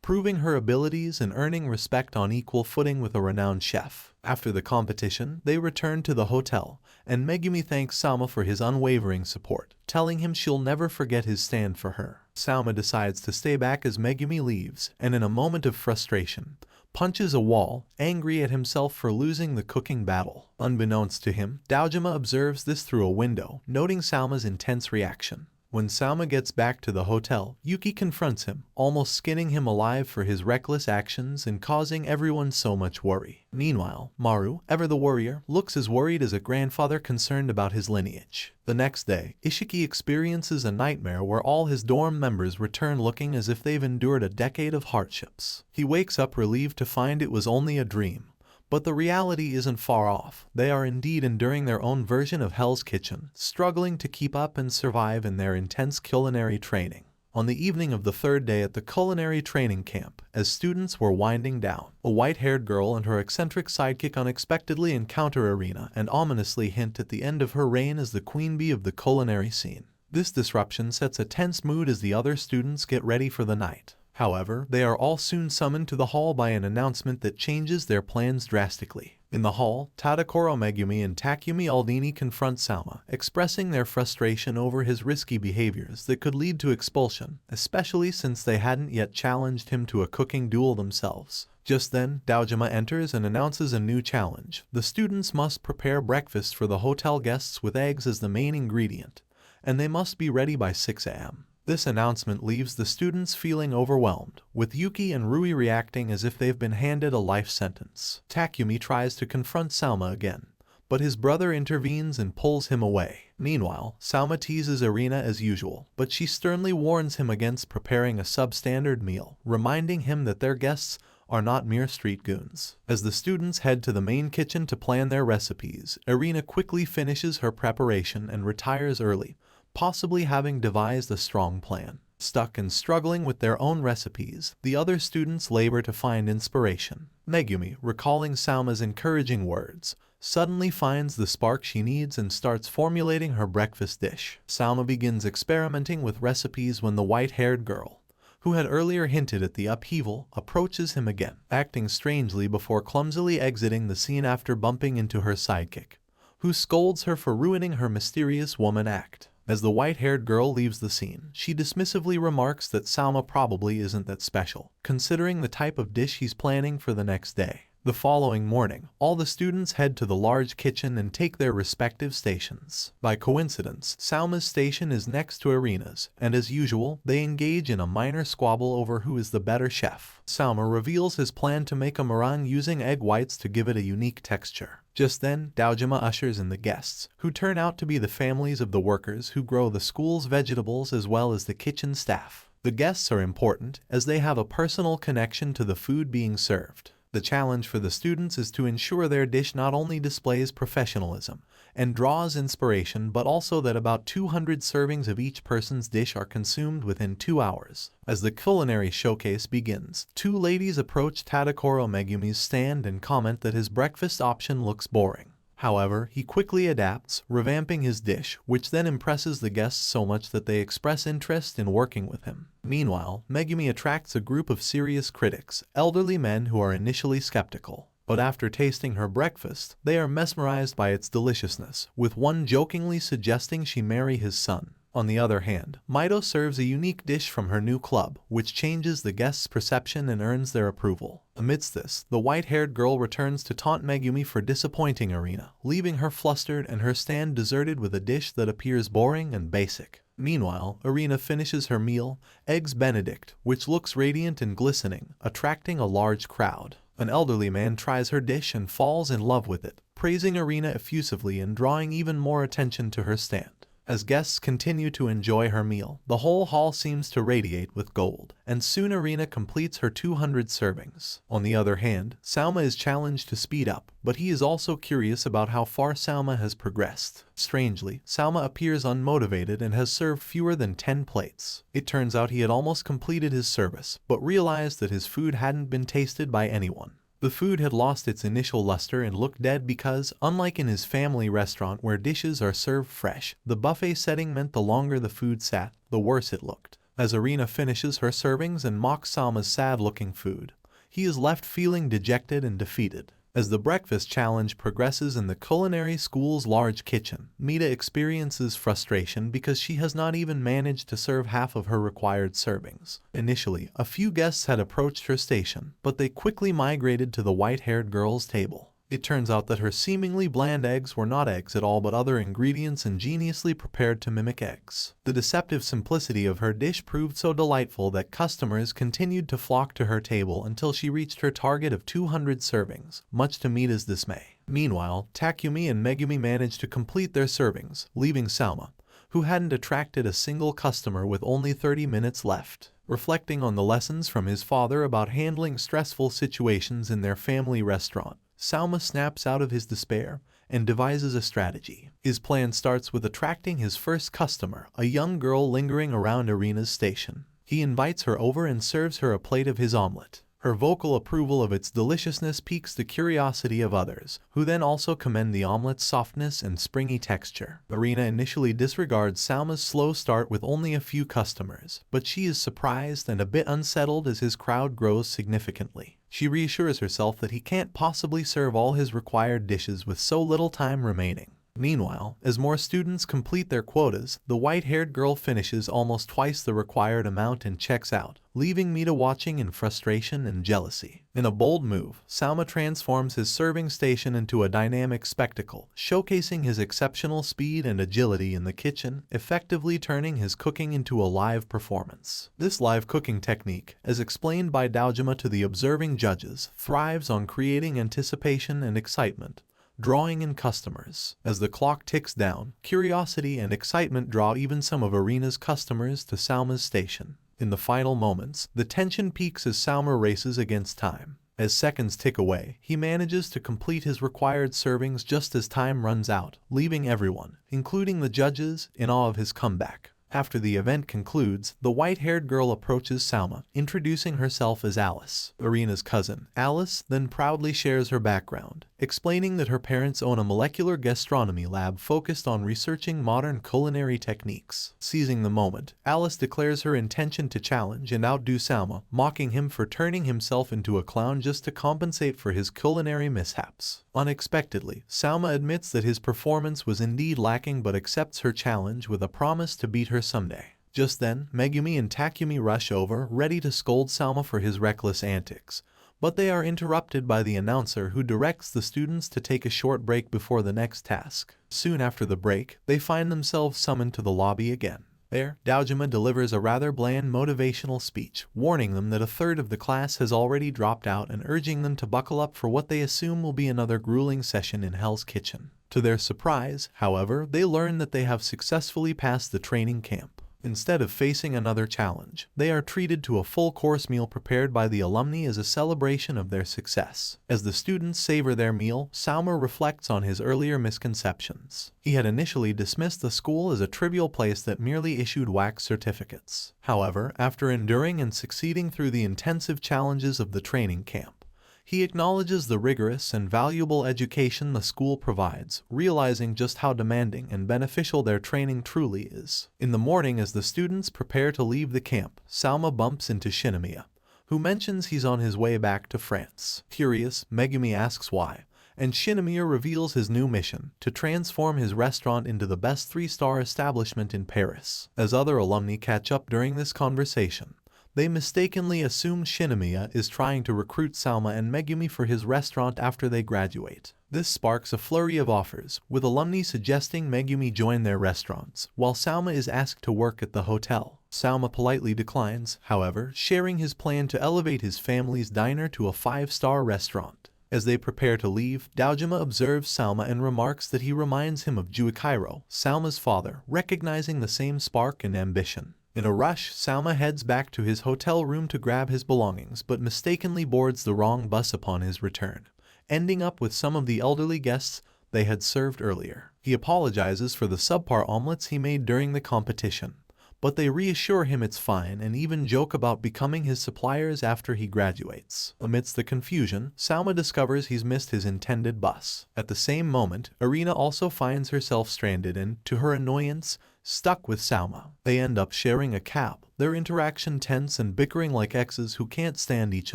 proving her abilities and earning respect on equal footing with a renowned chef. After the competition, they return to the hotel, and Megumi thanks Salma for his unwavering support, telling him she'll never forget his stand for her. Salma decides to stay back as Megumi leaves, and in a moment of frustration, punches a wall, angry at himself for losing the cooking battle. Unbeknownst to him, Daojima observes this through a window, noting Salma's intense reaction. When Salma gets back to the hotel, Yuki confronts him, almost skinning him alive for his reckless actions and causing everyone so much worry. Meanwhile, Maru, ever the warrior, looks as worried as a grandfather concerned about his lineage. The next day, Ishiki experiences a nightmare where all his dorm members return looking as if they've endured a decade of hardships. He wakes up relieved to find it was only a dream. But the reality isn't far off. They are indeed enduring their own version of Hell's Kitchen, struggling to keep up and survive in their intense culinary training. On the evening of the third day at the culinary training camp, as students were winding down, a white-haired girl and her eccentric sidekick unexpectedly encounter Irina and ominously hint at the end of her reign as the queen bee of the culinary scene. This disruption sets a tense mood as the other students get ready for the night. However, they are all soon summoned to the hall by an announcement that changes their plans drastically. In the hall, Tadakoro Megumi and Takumi Aldini confront Salma, expressing their frustration over his risky behaviors that could lead to expulsion, especially since they hadn't yet challenged him to a cooking duel themselves. Just then, Daojima enters and announces a new challenge. The students must prepare breakfast for the hotel guests with eggs as the main ingredient, and they must be ready by 6 a.m. This announcement leaves the students feeling overwhelmed, with Yuki and Rui reacting as if they've been handed a life sentence. Takumi tries to confront Salma again, but his brother intervenes and pulls him away. Meanwhile, Salma teases Irina as usual, but she sternly warns him against preparing a substandard meal, reminding him that their guests are not mere street goons. As the students head to the main kitchen to plan their recipes, Irina quickly finishes her preparation and retires early, possibly having devised a strong plan. Stuck and struggling with their own recipes, the other students labor to find inspiration. Megumi, recalling Salma's encouraging words, suddenly finds the spark she needs and starts formulating her breakfast dish. Salma begins experimenting with recipes when the white-haired girl, who had earlier hinted at the upheaval, approaches him again, acting strangely before clumsily exiting the scene after bumping into her sidekick, who scolds her for ruining her mysterious woman act. As the white-haired girl leaves the scene, she dismissively remarks that Salma probably isn't that special, considering the type of dish he's planning for the next day. The following morning, all the students head to the large kitchen and take their respective stations. By coincidence, Salma's station is next to Irina's, and as usual, they engage in a minor squabble over who is the better chef. Salma reveals his plan to make a meringue using egg whites to give it a unique texture. Just then, Daojima ushers in the guests, who turn out to be the families of the workers who grow the school's vegetables as well as the kitchen staff. The guests are important, as they have a personal connection to the food being served. The challenge for the students is to ensure their dish not only displays professionalism and draws inspiration, but also that about 200 servings of each person's dish are consumed within 2 hours. As the culinary showcase begins, two ladies approach Tadakoro Megumi's stand and comment that his breakfast option looks boring. However, he quickly adapts, revamping his dish, which then impresses the guests so much that they express interest in working with him. Meanwhile, Megumi attracts a group of serious critics, elderly men who are initially skeptical. But after tasting her breakfast, they are mesmerized by its deliciousness, with one jokingly suggesting she marry his son. On the other hand, Mito serves a unique dish from her new club, which changes the guests' perception and earns their approval. Amidst this, the white-haired girl returns to taunt Megumi for disappointing Irina, leaving her flustered and her stand deserted with a dish that appears boring and basic. Meanwhile, Irina finishes her meal, Eggs Benedict, which looks radiant and glistening, attracting a large crowd. An elderly man tries her dish and falls in love with it, praising Irina effusively and drawing even more attention to her stand. As guests continue to enjoy her meal, the whole hall seems to radiate with gold, and soon Irina completes her 200 servings. On the other hand, Salma is challenged to speed up, but he is also curious about how far Salma has progressed. Strangely, Salma appears unmotivated and has served fewer than 10 plates. It turns out he had almost completed his service, but realized that his food hadn't been tasted by anyone. The food had lost its initial luster and looked dead because, unlike in his family restaurant where dishes are served fresh, the buffet setting meant the longer the food sat, the worse it looked. As Irina finishes her servings and mocks Salma's sad-looking food, he is left feeling dejected and defeated. As the breakfast challenge progresses in the culinary school's large kitchen, Mita experiences frustration because she has not even managed to serve half of her required servings. Initially, a few guests had approached her station, but they quickly migrated to the white-haired girl's table. It turns out that her seemingly bland eggs were not eggs at all but other ingredients ingeniously prepared to mimic eggs. The deceptive simplicity of her dish proved so delightful that customers continued to flock to her table until she reached her target of 200 servings, much to Mita's dismay. Meanwhile, Takumi and Megumi managed to complete their servings, leaving Salma, who hadn't attracted a single customer with only 30 minutes left. Reflecting on the lessons from his father about handling stressful situations in their family restaurant, Salma snaps out of his despair and devises a strategy. His plan starts with attracting his first customer, a young girl lingering around Irina's station. He invites her over and serves her a plate of his omelet. Her vocal approval of its deliciousness piques the curiosity of others, who then also commend the omelet's softness and springy texture. Irina initially disregards Salma's slow start with only a few customers, but she is surprised and a bit unsettled as his crowd grows significantly. She reassures herself that he can't possibly serve all his required dishes with so little time remaining. Meanwhile, as more students complete their quotas, the white-haired girl finishes almost twice the required amount and checks out, leaving Mita watching in frustration and jealousy. In a bold move, Salma transforms his serving station into a dynamic spectacle, showcasing his exceptional speed and agility in the kitchen, effectively turning his cooking into a live performance. This live cooking technique, as explained by Daojima to the observing judges, thrives on creating anticipation and excitement, drawing in customers. As the clock ticks down, curiosity and excitement draw even some of Irina's customers to Salma's station. In the final moments, the tension peaks as Salma races against time. As seconds tick away, he manages to complete his required servings just as time runs out, leaving everyone, including the judges, in awe of his comeback. After the event concludes, the white-haired girl approaches Salma, introducing herself as Alice, Irina's cousin. Alice then proudly shares her background, explaining that her parents own a molecular gastronomy lab focused on researching modern culinary techniques. Seizing the moment, Alice declares her intention to challenge and outdo Salma, mocking him for turning himself into a clown just to compensate for his culinary mishaps. Unexpectedly, Salma admits that his performance was indeed lacking but accepts her challenge with a promise to beat her someday. Just then, Megumi and Takumi rush over, ready to scold Salma for his reckless antics, but they are interrupted by the announcer who directs the students to take a short break before the next task. Soon after the break, they find themselves summoned to the lobby again. There, Daojima delivers a rather bland motivational speech, warning them that a third of the class has already dropped out and urging them to buckle up for what they assume will be another grueling session in Hell's Kitchen. To their surprise, however, they learn that they have successfully passed the training camp. Instead of facing another challenge, they are treated to a full-course meal prepared by the alumni as a celebration of their success. As the students savor their meal, Salma reflects on his earlier misconceptions. He had initially dismissed the school as a trivial place that merely issued wax certificates. However, after enduring and succeeding through the intensive challenges of the training camp, he acknowledges the rigorous and valuable education the school provides, realizing just how demanding and beneficial their training truly is. In the morning, as the students prepare to leave the camp, Salma bumps into Shimia, who mentions he's on his way back to France. Curious, Megumi asks why, and Shimia reveals his new mission, to transform his restaurant into the best 3-star establishment in Paris. As other alumni catch up during this conversation, they mistakenly assume Shimia is trying to recruit Salma and Megumi for his restaurant after they graduate. This sparks a flurry of offers, with alumni suggesting Megumi join their restaurants, while Salma is asked to work at the hotel. Salma politely declines, however, sharing his plan to elevate his family's diner to a 5-star restaurant. As they prepare to leave, Daojima observes Salma and remarks that he reminds him of Jouichirou, Salma's father, recognizing the same spark and ambition. In a rush, Salma heads back to his hotel room to grab his belongings but mistakenly boards the wrong bus upon his return, ending up with some of the elderly guests they had served earlier. He apologizes for the subpar omelets he made during the competition, but they reassure him it's fine and even joke about becoming his suppliers after he graduates. Amidst the confusion, Salma discovers he's missed his intended bus. At the same moment, Irina also finds herself stranded and, to her annoyance, stuck with Salma. They end up sharing a cab, their interaction tense and bickering like exes who can't stand each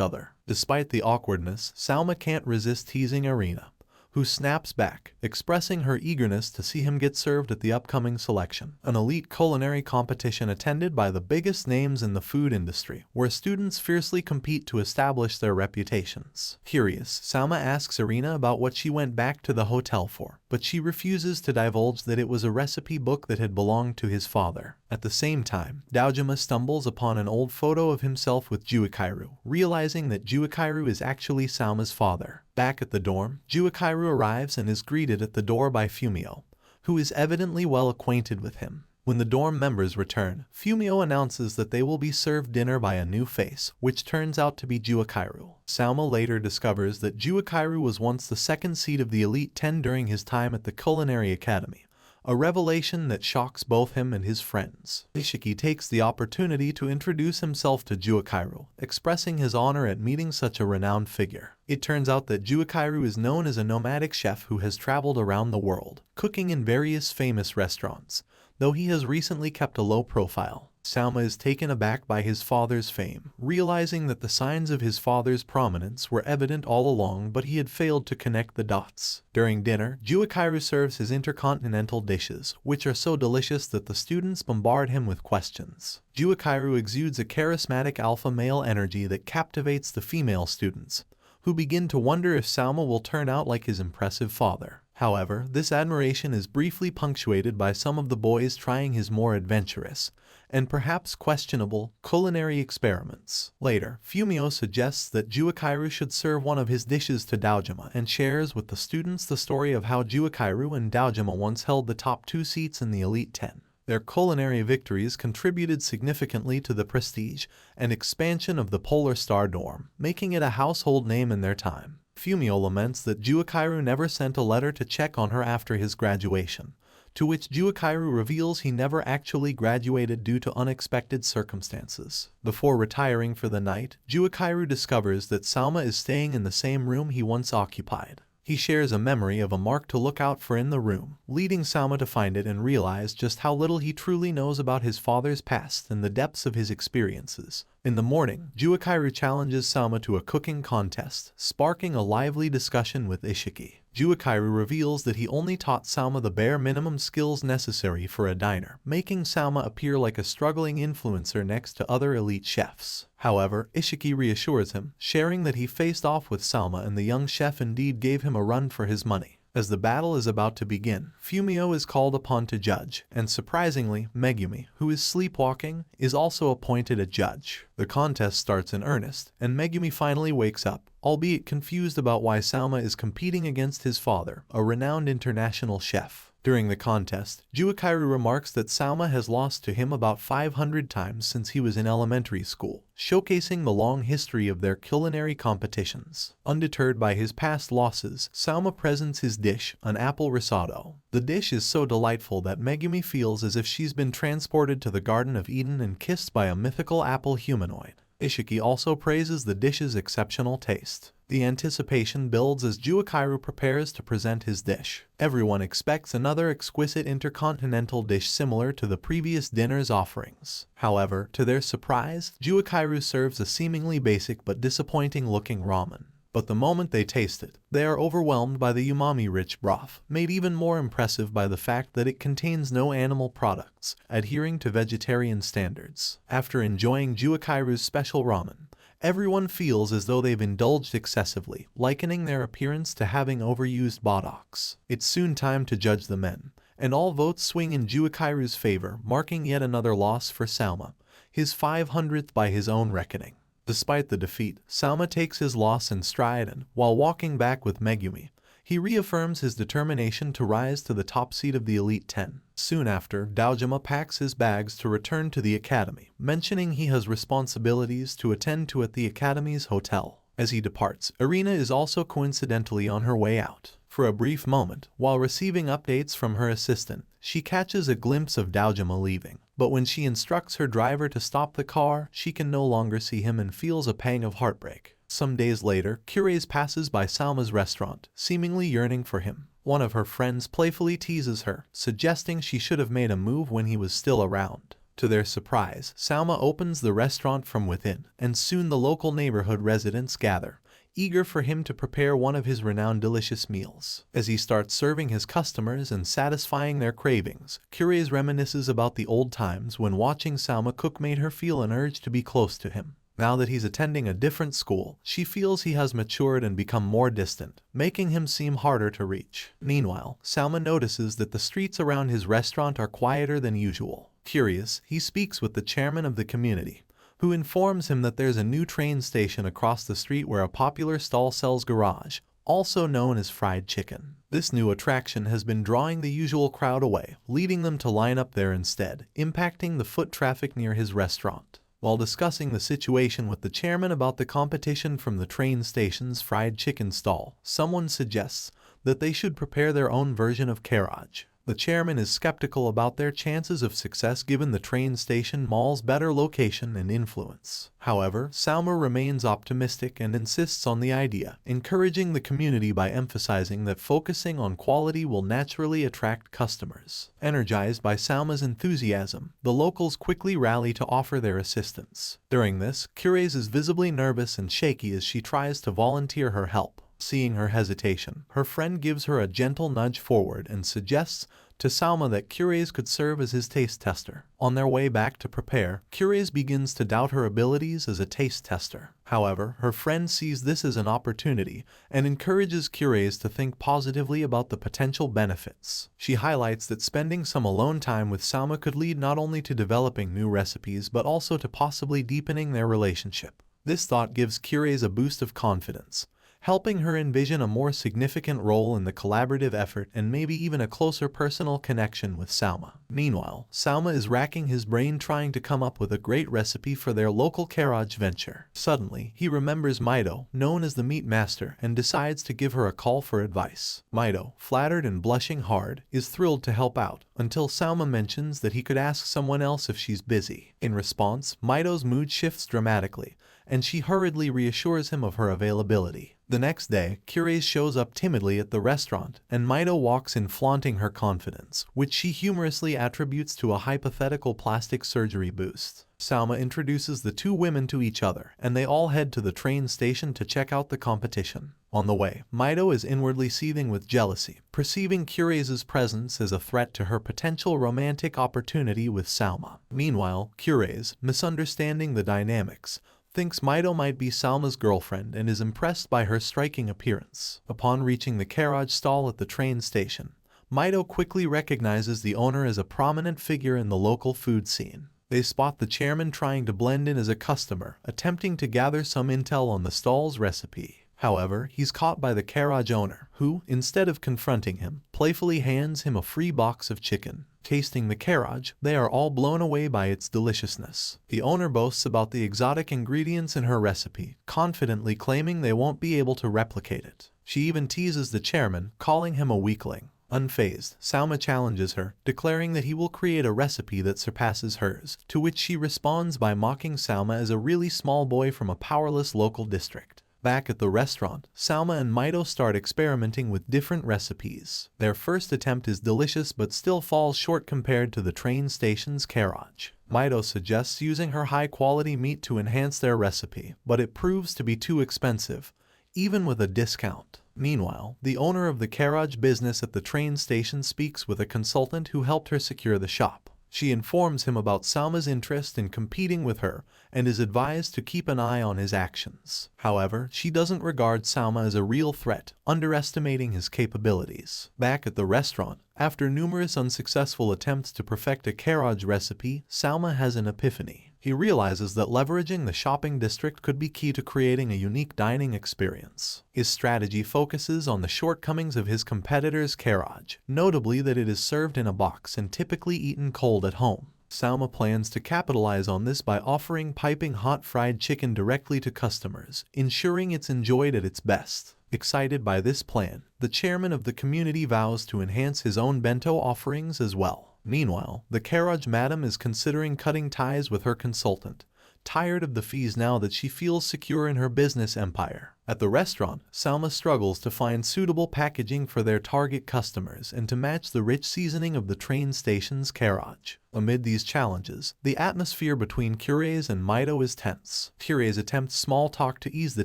other. Despite the awkwardness, Salma can't resist teasing Irina, who snaps back, expressing her eagerness to see him get served at the upcoming selection, an elite culinary competition attended by the biggest names in the food industry, where students fiercely compete to establish their reputations. Curious, Salma asks Irina about what she went back to the hotel for, but she refuses to divulge that it was a recipe book that had belonged to his father. At the same time, Daojima stumbles upon an old photo of himself with Jouichirou, realizing that Jouichirou is actually Salma's father. Back at the dorm, Jouichirou arrives and is greeted at the door by Fumio, who is evidently well acquainted with him. When the dorm members return, Fumio announces that they will be served dinner by a new face, which turns out to be Jouichirou. Salma later discovers that Jouichirou was once the second seed of the Elite 10 during his time at the Culinary Academy, a revelation that shocks both him and his friends. Ishiki takes the opportunity to introduce himself to Jouichirou, expressing his honor at meeting such a renowned figure. It turns out that Jouichirou is known as a nomadic chef who has traveled around the world, cooking in various famous restaurants, though he has recently kept a low profile. Salma is taken aback by his father's fame, realizing that the signs of his father's prominence were evident all along but he had failed to connect the dots. During dinner, Jouichirou serves his intercontinental dishes, which are so delicious that the students bombard him with questions. Jouichirou exudes a charismatic alpha male energy that captivates the female students, who begin to wonder if Salma will turn out like his impressive father. However, this admiration is briefly punctuated by some of the boys trying his more adventurous, and perhaps questionable, culinary experiments. Later, Fumio suggests that Jouichirou should serve one of his dishes to Daojima and shares with the students the story of how Jouichirou and Daojima once held the top 2 seats in the Elite 10. Their culinary victories contributed significantly to the prestige and expansion of the Polar Star dorm, making it a household name in their time. Fumio laments that Jouichirou never sent a letter to check on her after his graduation, to which Jouichirou reveals he never actually graduated due to unexpected circumstances. Before retiring for the night, Jouichirou discovers that Salma is staying in the same room he once occupied. He shares a memory of a mark to look out for in the room, leading Salma to find it and realize just how little he truly knows about his father's past and the depths of his experiences. In the morning, Jouichirou challenges Salma to a cooking contest, sparking a lively discussion with Ishiki. Jouichirou reveals that he only taught Salma the bare minimum skills necessary for a diner, making Salma appear like a struggling influencer next to other elite chefs. However, Ishiki reassures him, sharing that he faced off with Salma and the young chef indeed gave him a run for his money. As the battle is about to begin, Fumio is called upon to judge, and surprisingly, Megumi, who is sleepwalking, is also appointed a judge. The contest starts in earnest, and Megumi finally wakes up, albeit confused about why Salma is competing against his father, a renowned international chef. During the contest, Jouichirou remarks that Salma has lost to him about 500 times since he was in elementary school, showcasing the long history of their culinary competitions. Undeterred by his past losses, Salma presents his dish, an apple risotto. The dish is so delightful that Megumi feels as if she's been transported to the Garden of Eden and kissed by a mythical apple humanoid. Ishiki also praises the dish's exceptional taste. The anticipation builds as Jouichirou prepares to present his dish. Everyone expects another exquisite intercontinental dish similar to the previous dinner's offerings. However, to their surprise, Jouichirou serves a seemingly basic but disappointing-looking ramen. But the moment they taste it, they are overwhelmed by the umami-rich broth, made even more impressive by the fact that it contains no animal products, adhering to vegetarian standards. After enjoying Jouichirou's special ramen, everyone feels as though they've indulged excessively, likening their appearance to having overused buttocks. It's soon time to judge the men, and all votes swing in Jouichirou's favor, marking yet another loss for Salma, his 500th by his own reckoning. Despite the defeat, Salma takes his loss in stride and, while walking back with Megumi, he reaffirms his determination to rise to the top seed of the Elite 10. Soon after, Daojima packs his bags to return to the academy, mentioning he has responsibilities to attend to at the academy's hotel. As he departs, Irina is also coincidentally on her way out. For a brief moment, while receiving updates from her assistant, she catches a glimpse of Daojima leaving. But when she instructs her driver to stop the car, she can no longer see him and feels a pang of heartbreak. Some days later, Cures passes by Salma's restaurant, seemingly yearning for him. One of her friends playfully teases her, suggesting she should have made a move when he was still around. To their surprise, Salma opens the restaurant from within, and soon the local neighborhood residents gather, eager for him to prepare one of his renowned delicious meals. As he starts serving his customers and satisfying their cravings, Cures reminisces about the old times when watching Salma cook made her feel an urge to be close to him. Now that he's attending a different school, she feels he has matured and become more distant, making him seem harder to reach. Meanwhile, Salma notices that the streets around his restaurant are quieter than usual. Curious, he speaks with the chairman of the community, who informs him that there's a new train station across the street where a popular stall sells garage, also known as fried chicken. This new attraction has been drawing the usual crowd away, leading them to line up there instead, impacting the foot traffic near his restaurant. While discussing the situation with the chairman about the competition from the train station's fried chicken stall, someone suggests that they should prepare their own version of karaj. The chairman is skeptical about their chances of success given the train station mall's better location and influence. However, Salma remains optimistic and insists on the idea, encouraging the community by emphasizing that focusing on quality will naturally attract customers. Energized by Salma's enthusiasm, the locals quickly rally to offer their assistance. During this, Cures is visibly nervous and shaky as she tries to volunteer her help. Seeing her hesitation, her friend gives her a gentle nudge forward and suggests to Salma that Cures could serve as his taste tester. On their way back to prepare, Cures begins to doubt her abilities as a taste tester. However, her friend sees this as an opportunity and encourages Cures to think positively about the potential benefits. She highlights that spending some alone time with Salma could lead not only to developing new recipes but also to possibly deepening their relationship. This thought gives Cures a boost of confidence, helping her envision a more significant role in the collaborative effort and maybe even a closer personal connection with Salma. Meanwhile, Salma is racking his brain trying to come up with a great recipe for their local carriage venture. Suddenly, he remembers Mido, known as the meat master, and decides to give her a call for advice. Mido, flattered and blushing hard, is thrilled to help out, until Salma mentions that he could ask someone else if she's busy. In response, Mido's mood shifts dramatically, and she hurriedly reassures him of her availability. The next day, Curie shows up timidly at the restaurant, and Mido walks in flaunting her confidence, which she humorously attributes to a hypothetical plastic surgery boost. Salma introduces the two women to each other, and they all head to the train station to check out the competition. On the way, Mido is inwardly seething with jealousy, perceiving Curie's presence as a threat to her potential romantic opportunity with Salma. Meanwhile, Curie's, misunderstanding the dynamics, thinks Mido might be Salma's girlfriend and is impressed by her striking appearance. Upon reaching the carriage stall at the train station, Mido quickly recognizes the owner as a prominent figure in the local food scene. They spot the chairman trying to blend in as a customer, attempting to gather some intel on the stall's recipe. However, he's caught by the carriage owner, who, instead of confronting him, playfully hands him a free box of chicken. Tasting the carriage, they are all blown away by its deliciousness. The owner boasts about the exotic ingredients in her recipe, confidently claiming they won't be able to replicate it. She even teases the chairman, calling him a weakling. Unfazed, Salma challenges her, declaring that he will create a recipe that surpasses hers, to which she responds by mocking Salma as a really small boy from a powerless local district. Back at the restaurant, Salma and Mido start experimenting with different recipes. Their first attempt is delicious but still falls short compared to the train station's carriage. Mido suggests using her high-quality meat to enhance their recipe, but it proves to be too expensive, even with a discount. Meanwhile, the owner of the carriage business at the train station speaks with a consultant who helped her secure the shop. She informs him about Salma's interest in competing with her and is advised to keep an eye on his actions. However, she doesn't regard Salma as a real threat, underestimating his capabilities. Back at the restaurant, after numerous unsuccessful attempts to perfect a carriage recipe, Salma has an epiphany. He realizes that leveraging the shopping district could be key to creating a unique dining experience. His strategy focuses on the shortcomings of his competitor's carriage, notably that it is served in a box and typically eaten cold at home. Salma plans to capitalize on this by offering piping hot fried chicken directly to customers, ensuring it's enjoyed at its best. Excited by this plan, the chairman of the community vows to enhance his own bento offerings as well. Meanwhile, the carriage madam is considering cutting ties with her consultant, tired of the fees now that she feels secure in her business empire. At the restaurant, Salma struggles to find suitable packaging for their target customers and to match the rich seasoning of the train station's carriage. Amid these challenges, the atmosphere between Cures and Mido is tense. Cures attempts small talk to ease the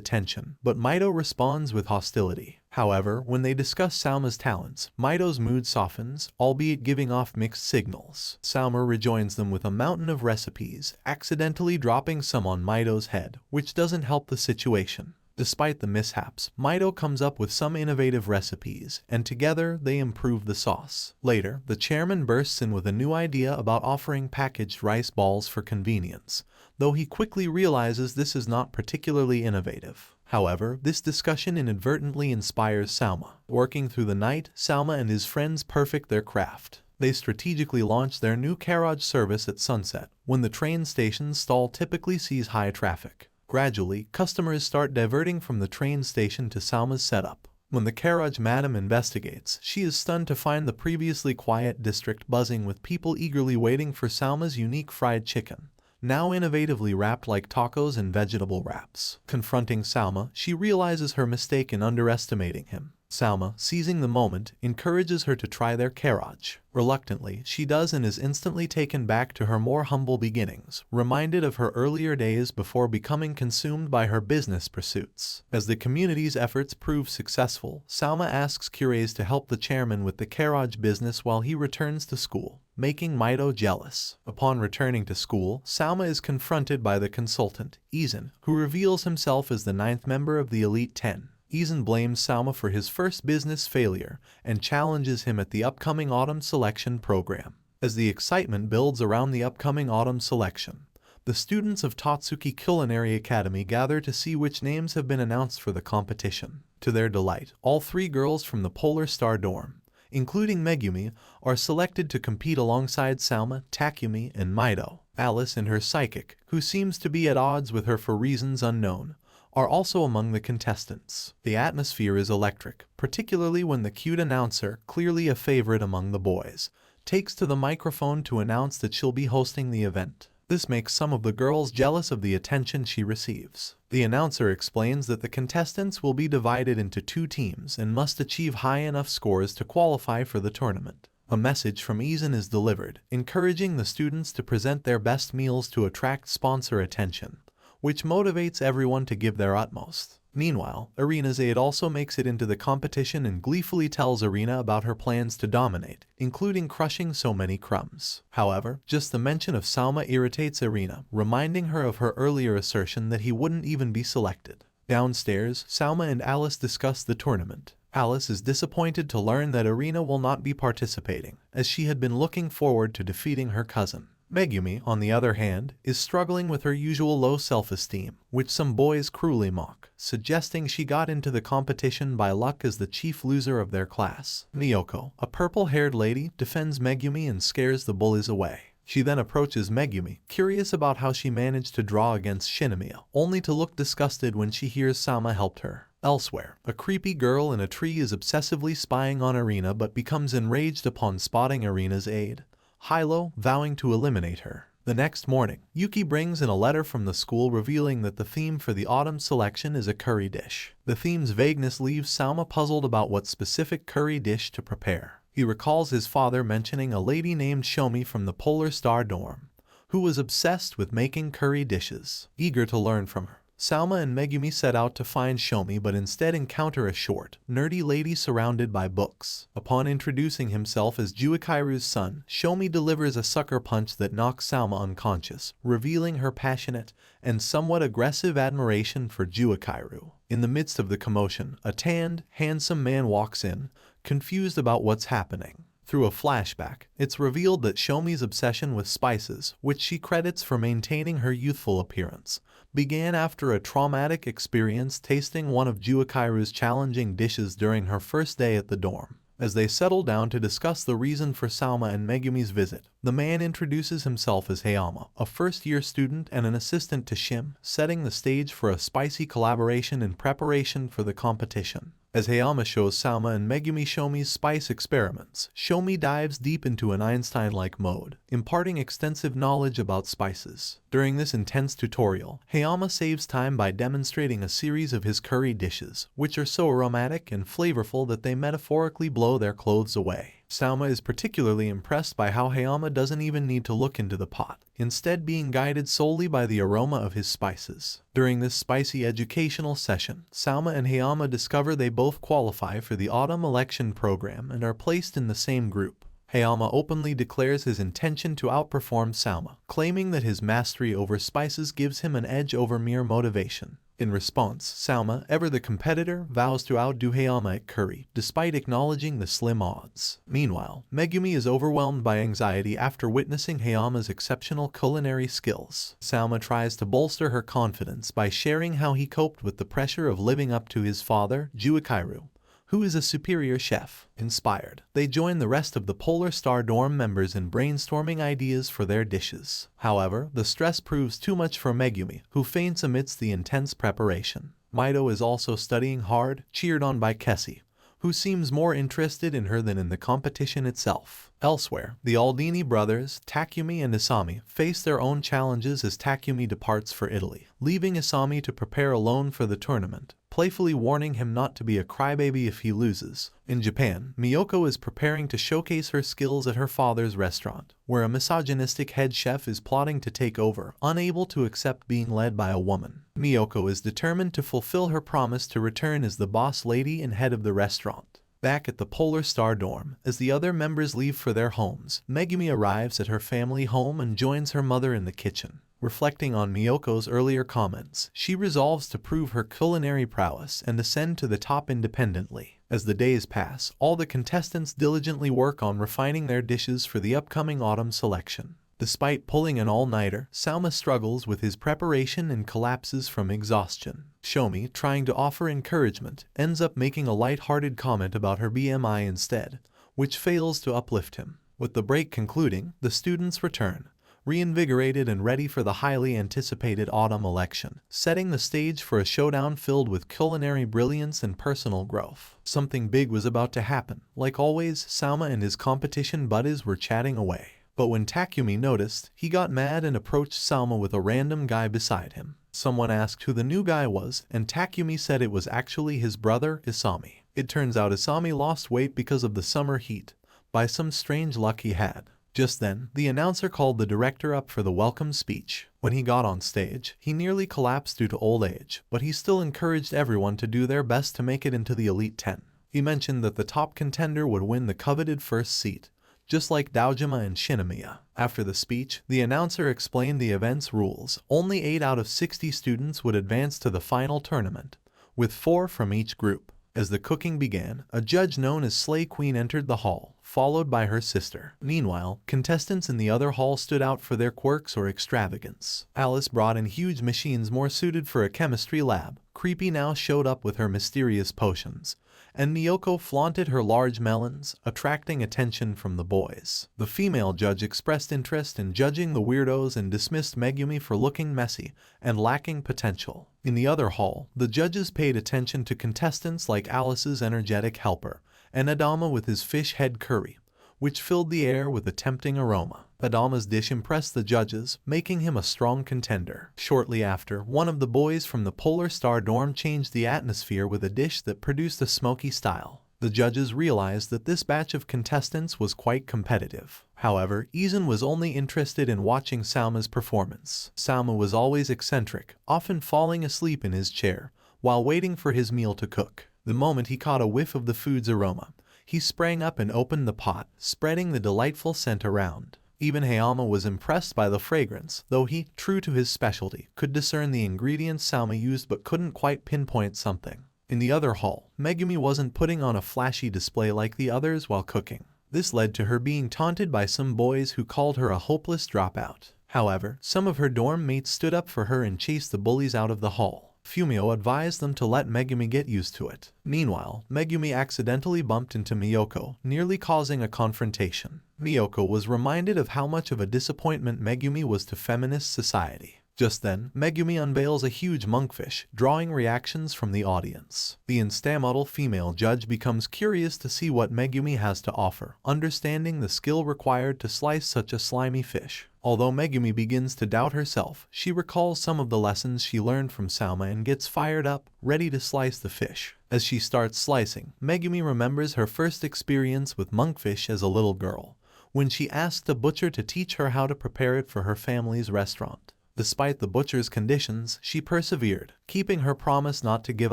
tension, but Mido responds with hostility. However, when they discuss Salma's talents, Mido's mood softens, albeit giving off mixed signals. Salma rejoins them with a mountain of recipes, accidentally dropping some on Mido's head, which doesn't help the situation. Despite the mishaps, Mido comes up with some innovative recipes, and together they improve the sauce. Later, the chairman bursts in with a new idea about offering packaged rice balls for convenience, though he quickly realizes this is not particularly innovative. However, this discussion inadvertently inspires Salma. Working through the night, Salma and his friends perfect their craft. They strategically launch their new carriage service at sunset, when the train station's stall typically sees high traffic. Gradually, customers start diverting from the train station to Salma's setup. When the carriage madam investigates, she is stunned to find the previously quiet district buzzing with people eagerly waiting for Salma's unique fried chicken, now innovatively wrapped like tacos and vegetable wraps. Confronting Salma, she realizes her mistake in underestimating him. Salma, seizing the moment, encourages her to try their carriage. Reluctantly, she does and is instantly taken back to her more humble beginnings, reminded of her earlier days before becoming consumed by her business pursuits. As the community's efforts prove successful, Salma asks Cures to help the chairman with the carriage business while he returns to school, making Mido jealous. Upon returning to school, Salma is confronted by the consultant, Izan, who reveals himself as the 9th member of the Elite 10. Izan blames Salma for his first business failure and challenges him at the upcoming autumn selection program. As the excitement builds around the upcoming autumn selection, the The students of Tootsuki Culinary Academy gather to see which names have been announced for the competition. To their delight, all 3 girls from the Polar Star dorm, including Megumi, are selected to compete alongside Salma, Takumi, and Mito. Alice and her psychic, who seems to be at odds with her for reasons unknown, are also among the contestants. The atmosphere is electric, particularly when the cute announcer, clearly a favorite among the boys, takes to the microphone to announce that she'll be hosting the event. This makes some of the girls jealous of the attention she receives. The announcer explains that the contestants will be divided into 2 teams and must achieve high enough scores to qualify for the tournament. A message from Izan is delivered, encouraging the students to present their best meals to attract sponsor attention, which motivates everyone to give their utmost. Meanwhile, Irina's aide also makes it into the competition and gleefully tells Irina about her plans to dominate, including crushing so many crumbs. However, just the mention of Salma irritates Irina, reminding her of her earlier assertion that he wouldn't even be selected. Downstairs, Salma and Alice discuss the tournament. Alice is disappointed to learn that Irina will not be participating, as she had been looking forward to defeating her cousin. Megumi, on the other hand, is struggling with her usual low self-esteem, which some boys cruelly mock, suggesting she got into the competition by luck as the chief loser of their class. Miyoko, a purple-haired lady, defends Megumi and scares the bullies away. She then approaches Megumi, curious about how she managed to draw against Shimia, only to look disgusted when she hears Sama helped her. Elsewhere, a creepy girl in a tree is obsessively spying on Irina but becomes enraged upon spotting Irina's aide, Hilo, vowing to eliminate her. The next morning, Yuki brings in a letter from the school revealing that the theme for the autumn selection is a curry dish. The theme's vagueness leaves Salma puzzled about what specific curry dish to prepare. He recalls his father mentioning a lady named Shomi from the Polar Star dorm, who was obsessed with making curry dishes. Eager to learn from her, Salma and Megumi set out to find Shomi but instead encounter a short, nerdy lady surrounded by books. Upon introducing himself as Jouichirou's son, Shomi delivers a sucker punch that knocks Salma unconscious, revealing her passionate and somewhat aggressive admiration for Jouichirou. In the midst of the commotion, a tanned, handsome man walks in, confused about what's happening. Through a flashback, it's revealed that Shomi's obsession with spices, which she credits for maintaining her youthful appearance, began after a traumatic experience tasting one of Jouichirou's challenging dishes during her first day at the dorm. As they settle down to discuss the reason for Salma and Megumi's visit, the man introduces himself as Hayama, a first-year student and an assistant to Shim, setting the stage for a spicy collaboration in preparation for the competition. As Hayama shows Salma and Megumi Shomi's spice experiments, Shomi dives deep into an Einstein-like mode, imparting extensive knowledge about spices. During this intense tutorial, Hayama saves time by demonstrating a series of his curry dishes, which are so aromatic and flavorful that they metaphorically blow their clothes away. Salma is particularly impressed by how Hayama doesn't even need to look into the pot, instead being guided solely by the aroma of his spices. During this spicy educational session, Salma and Hayama discover they both qualify for the autumn election program and are placed in the same group. Hayama openly declares his intention to outperform Salma, claiming that his mastery over spices gives him an edge over mere motivation. In response, Salma, ever the competitor, vows to outdo Hayama at curry, despite acknowledging the slim odds. Meanwhile, Megumi is overwhelmed by anxiety after witnessing Hayama's exceptional culinary skills. Salma tries to bolster her confidence by sharing how he coped with the pressure of living up to his father, Jouichirou, who is a superior chef. Inspired, they join the rest of the Polar Star dorm members in brainstorming ideas for their dishes. However, the stress proves too much for Megumi, who faints amidst the intense preparation. Mito is also studying hard, cheered on by Kessie, who seems more interested in her than in the competition itself. Elsewhere, the Aldini brothers, Takumi and Isami, face their own challenges as Takumi departs for Italy, leaving Isami to prepare alone for the tournament, playfully warning him not to be a crybaby if he loses. In Japan, Miyoko is preparing to showcase her skills at her father's restaurant, where a misogynistic head chef is plotting to take over, unable to accept being led by a woman. Miyoko is determined to fulfill her promise to return as the boss lady and head of the restaurant. Back at the Polar Star dorm, as the other members leave for their homes, Megumi arrives at her family home and joins her mother in the kitchen. Reflecting on Miyoko's earlier comments, she resolves to prove her culinary prowess and ascend to the top independently. As the days pass, all the contestants diligently work on refining their dishes for the upcoming autumn selection. Despite pulling an all-nighter, Salma struggles with his preparation and collapses from exhaustion. Shomie, trying to offer encouragement, ends up making a light-hearted comment about her BMI instead, which fails to uplift him. With the break concluding, the students return, reinvigorated and ready for the highly anticipated autumn election, setting the stage for a showdown filled with culinary brilliance and personal growth. Something big was about to happen. Like always, Salma and his competition buddies were chatting away. But when Takumi noticed, he got mad and approached Salma with a random guy beside him. Someone asked who the new guy was, and Takumi said it was actually his brother, Isami. It turns out Isami lost weight because of the summer heat, by some strange luck he had. Just then, the announcer called the director up for the welcome speech. When he got on stage, he nearly collapsed due to old age, but he still encouraged everyone to do their best to make it into the Elite 10. He mentioned that the top contender would win the coveted first seat, just like Daojima and Shimia. After the speech, the announcer explained the event's rules. Only 8 out of 60 students would advance to the final tournament, with 4 from each group. As the cooking began, a judge known as Slay Queen entered the hall, followed by her sister. Meanwhile, contestants in the other hall stood out for their quirks or extravagance. Alice brought in huge machines more suited for a chemistry lab. Creepy now showed up with her mysterious potions, and Miyoko flaunted her large melons, attracting attention from the boys. The female judge expressed interest in judging the weirdos and dismissed Megumi for looking messy and lacking potential. In the other hall, the judges paid attention to contestants like Alice's energetic helper, and Adama with his fish head curry, which filled the air with a tempting aroma. Adama's dish impressed the judges, making him a strong contender. Shortly after, one of the boys from the Polar Star dorm changed the atmosphere with a dish that produced a smoky style. The judges realized that this batch of contestants was quite competitive. However, Izan was only interested in watching Salma's performance. Salma was always eccentric, often falling asleep in his chair, while waiting for his meal to cook. The moment he caught a whiff of the food's aroma, he sprang up and opened the pot, spreading the delightful scent around. Even Hayama was impressed by the fragrance, though he, true to his specialty, could discern the ingredients Salma used but couldn't quite pinpoint something. In the other hall, Megumi wasn't putting on a flashy display like the others while cooking. This led to her being taunted by some boys who called her a hopeless dropout. However, some of her dorm mates stood up for her and chased the bullies out of the hall. Fumio advised them to let Megumi get used to it. Meanwhile, Megumi accidentally bumped into Miyoko, nearly causing a confrontation. Miyoko was reminded of how much of a disappointment Megumi was to feminist society. Just then, Megumi unveils a huge monkfish, drawing reactions from the audience. The instamodel female judge becomes curious to see what Megumi has to offer, understanding the skill required to slice such a slimy fish. Although Megumi begins to doubt herself, she recalls some of the lessons she learned from Salma and gets fired up, ready to slice the fish. As she starts slicing, Megumi remembers her first experience with monkfish as a little girl, when she asked a butcher to teach her how to prepare it for her family's restaurant. Despite the butcher's conditions, she persevered, keeping her promise not to give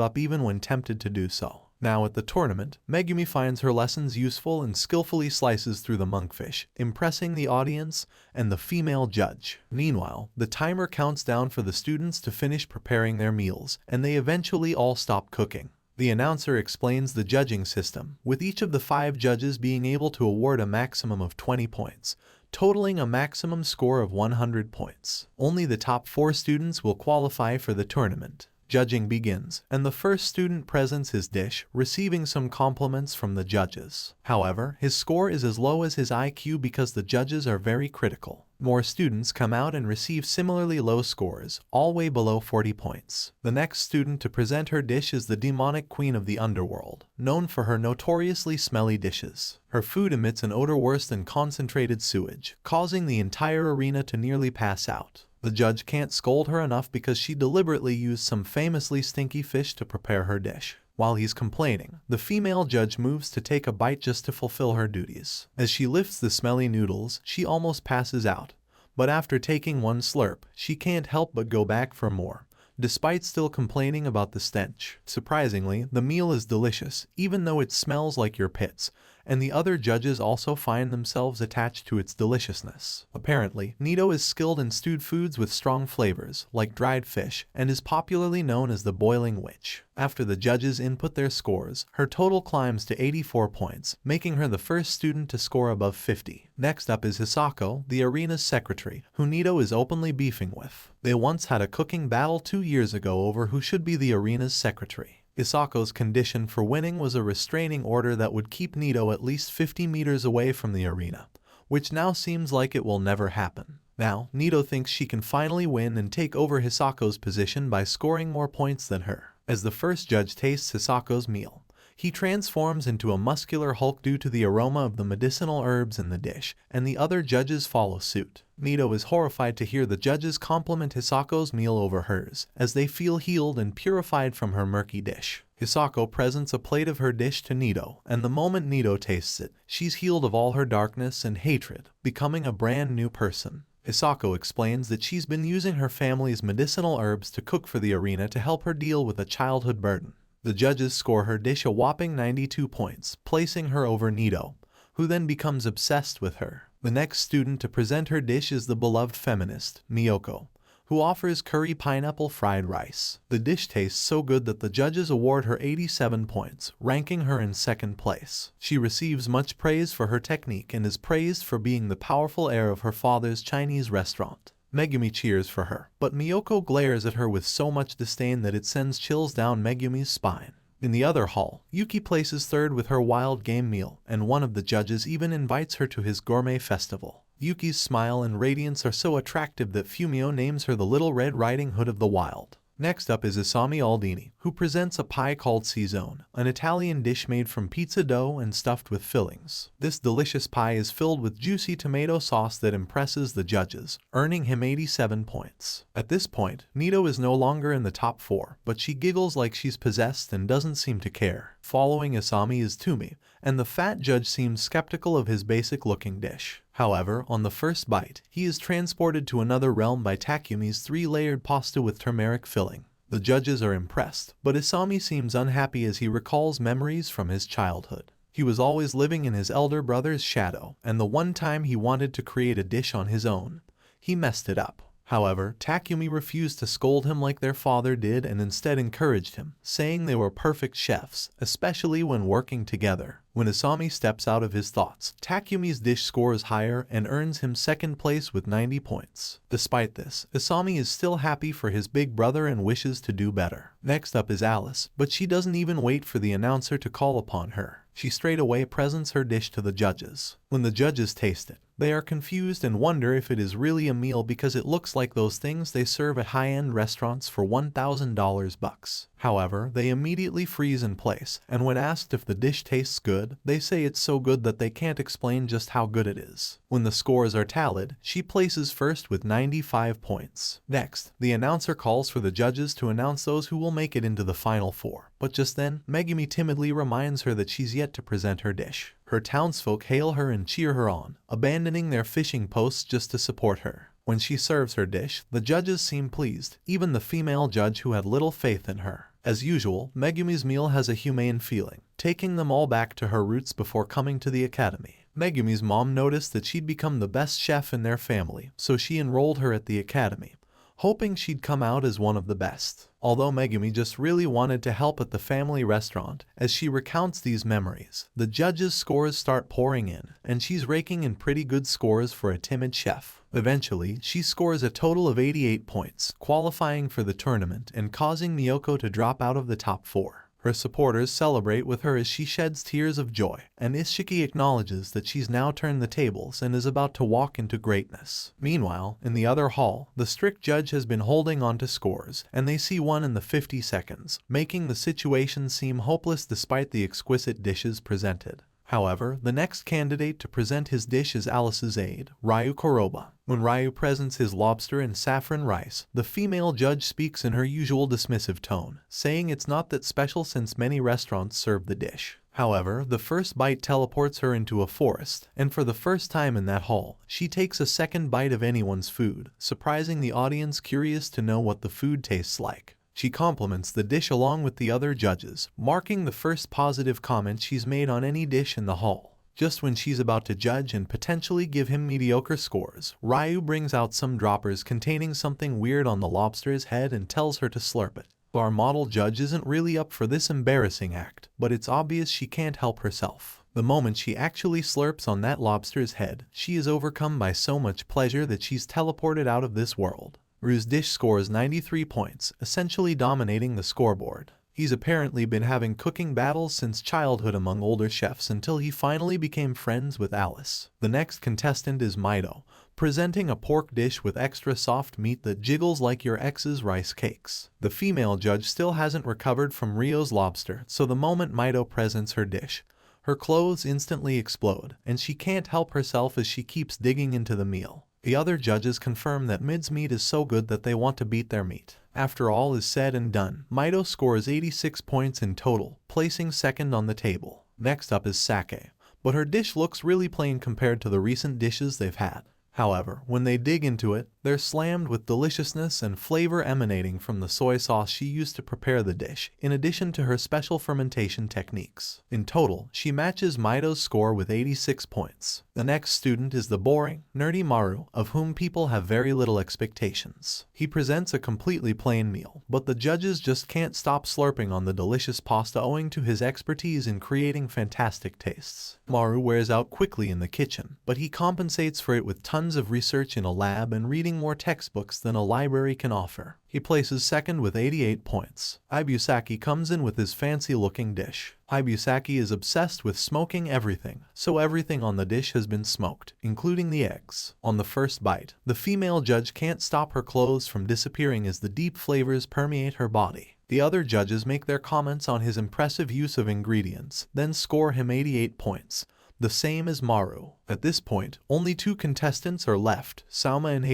up even when tempted to do so. Now at the tournament, Megumi finds her lessons useful and skillfully slices through the monkfish, impressing the audience and the female judge. Meanwhile, the timer counts down for the students to finish preparing their meals, and they eventually all stop cooking. The announcer explains the judging system, with each of the 5 judges being able to award a maximum of 20 points, totaling a maximum score of 100 points. Only the top 4 students will qualify for the tournament. Judging begins, and the first student presents his dish, receiving some compliments from the judges. However, his score is as low as his IQ because the judges are very critical. More students come out and receive similarly low scores, all way below 40 points. The next student to present her dish is the demonic queen of the underworld, known for her notoriously smelly dishes. Her food emits an odor worse than concentrated sewage, causing the entire arena to nearly pass out. The judge can't scold her enough because she deliberately used some famously stinky fish to prepare her dish. While he's complaining, the female judge moves to take a bite just to fulfill her duties. As she lifts the smelly noodles, she almost passes out. But after taking one slurp, she can't help but go back for more, despite still complaining about the stench. Surprisingly, the meal is delicious, even though it smells like your pits, and the other judges also find themselves attached to its deliciousness. Apparently, Nito is skilled in stewed foods with strong flavors, like dried fish, and is popularly known as the boiling witch. After the judges input their scores, her total climbs to 84 points, making her the first student to score above 50. Next up is Hisako, the arena's secretary, who Nito is openly beefing with. They once had a cooking battle 2 years ago over who should be the arena's secretary. Hisako's condition for winning was a restraining order that would keep Nito at least 50 meters away from the arena, which now seems like it will never happen. Now, Nito thinks she can finally win and take over Hisako's position by scoring more points than her. As the first judge tastes Hisako's meal, he transforms into a muscular hulk due to the aroma of the medicinal herbs in the dish, and the other judges follow suit. Nito is horrified to hear the judges compliment Hisako's meal over hers, as they feel healed and purified from her murky dish. Hisako presents a plate of her dish to Nito, and the moment Nito tastes it, she's healed of all her darkness and hatred, becoming a brand new person. Hisako explains that she's been using her family's medicinal herbs to cook for the arena to help her deal with a childhood burden. The judges score her dish a whopping 92 points, placing her over Nito, who then becomes obsessed with her. The next student to present her dish is the beloved feminist, Miyoko, who offers curry pineapple fried rice. The dish tastes so good that the judges award her 87 points, ranking her in second place. She receives much praise for her technique and is praised for being the powerful heir of her father's Chinese restaurant. Megumi cheers for her, but Miyoko glares at her with so much disdain that it sends chills down Megumi's spine. In the other hall, Yuki places third with her wild game meal, and one of the judges even invites her to his gourmet festival. Yuki's smile and radiance are so attractive that Fumio names her the Little Red Riding Hood of the Wild. Next up is Isami Aldini, who presents a pie called Cizone, an Italian dish made from pizza dough and stuffed with fillings. This delicious pie is filled with juicy tomato sauce that impresses the judges, earning him 87 points. At this point, Nito is no longer in the top 4, but she giggles like she's possessed and doesn't seem to care. Following Isami is Tumi, and the fat judge seems skeptical of his basic-looking dish. However, on the first bite, he is transported to another realm by Takumi's 3-layered pasta with turmeric filling. The judges are impressed, but Isami seems unhappy as he recalls memories from his childhood. He was always living in his elder brother's shadow, and the one time he wanted to create a dish on his own, he messed it up. However, Takumi refused to scold him like their father did and instead encouraged him, saying they were perfect chefs, especially when working together. When Isami steps out of his thoughts, Takumi's dish scores higher and earns him second place with 90 points. Despite this, Isami is still happy for his big brother and wishes to do better. Next up is Alice, but she doesn't even wait for the announcer to call upon her. She straight away presents her dish to the judges. When the judges taste it, they are confused and wonder if it is really a meal because it looks like those things they serve at high-end restaurants for $1,000 bucks. However, they immediately freeze in place, and when asked if the dish tastes good, they say it's so good that they can't explain just how good it is. When the scores are tallied, she places first with 95 points. Next, the announcer calls for the judges to announce those who will make it into the final 4. But just then, Megumi timidly reminds her that she's yet to present her dish. Her townsfolk hail her and cheer her on, abandoning their fishing posts just to support her. When she serves her dish, the judges seem pleased, even the female judge who had little faith in her. As usual, Megumi's meal has a humane feeling, taking them all back to her roots before coming to the academy. Megumi's mom noticed that she'd become the best chef in their family, so she enrolled her at the academy, hoping she'd come out as one of the best. Although Megumi just really wanted to help at the family restaurant, as she recounts these memories, the judges' scores start pouring in, and she's raking in pretty good scores for a timid chef. Eventually, she scores a total of 88 points, qualifying for the tournament and causing Miyoko to drop out of the top 4. Her supporters celebrate with her as she sheds tears of joy, and Ishiki acknowledges that she's now turned the tables and is about to walk into greatness. Meanwhile, in the other hall, the strict judge has been holding on to scores, and they see one in the 50 seconds, making the situation seem hopeless despite the exquisite dishes presented. However, the next candidate to present his dish is Alice's aide, Ryu Koroba. When Ryu presents his lobster and saffron rice, the female judge speaks in her usual dismissive tone, saying it's not that special since many restaurants serve the dish. However, the first bite teleports her into a forest, and for the first time in that hall, she takes a second bite of anyone's food, surprising the audience curious to know what the food tastes like. She compliments the dish along with the other judges, marking the first positive comment she's made on any dish in the hall. Just when she's about to judge and potentially give him mediocre scores, Ryu brings out some droppers containing something weird on the lobster's head and tells her to slurp it. Our model judge isn't really up for this embarrassing act, but it's obvious she can't help herself. The moment she actually slurps on that lobster's head, she is overcome by so much pleasure that she's teleported out of this world. Ryu's dish scores 93 points, essentially dominating the scoreboard. He's apparently been having cooking battles since childhood among older chefs until he finally became friends with Alice. The next contestant is Mido, presenting a pork dish with extra soft meat that jiggles like your ex's rice cakes. The female judge still hasn't recovered from Rio's lobster, so the moment Mido presents her dish, her clothes instantly explode, and she can't help herself as she keeps digging into the meal. The other judges confirm that Mid's meat is so good that they want to beat their meat. After all is said and done, Mido scores 86 points in total, placing second on the table. Next up is Sake, but her dish looks really plain compared to the recent dishes they've had. However, when they dig into it, they're slammed with deliciousness and flavor emanating from the soy sauce she used to prepare the dish, in addition to her special fermentation techniques. In total, she matches Mido's score with 86 points. The next student is the boring, nerdy Maru, of whom people have very little expectations. He presents a completely plain meal, but the judges just can't stop slurping on the delicious pasta owing to his expertise in creating fantastic tastes. Maru wears out quickly in the kitchen, but he compensates for it with tons of research in a lab and reading more textbooks than a library can offer. He places second with 88 points. Ibusaki comes in with his fancy-looking dish. Ibusaki is obsessed with smoking everything, so everything on the dish has been smoked, including the eggs. On the first bite, the female judge can't stop her clothes from disappearing as the deep flavors permeate her body. The other judges make their comments on his impressive use of ingredients, then score him 88 points. The same as Maru. At this point, only two contestants are left, Salma and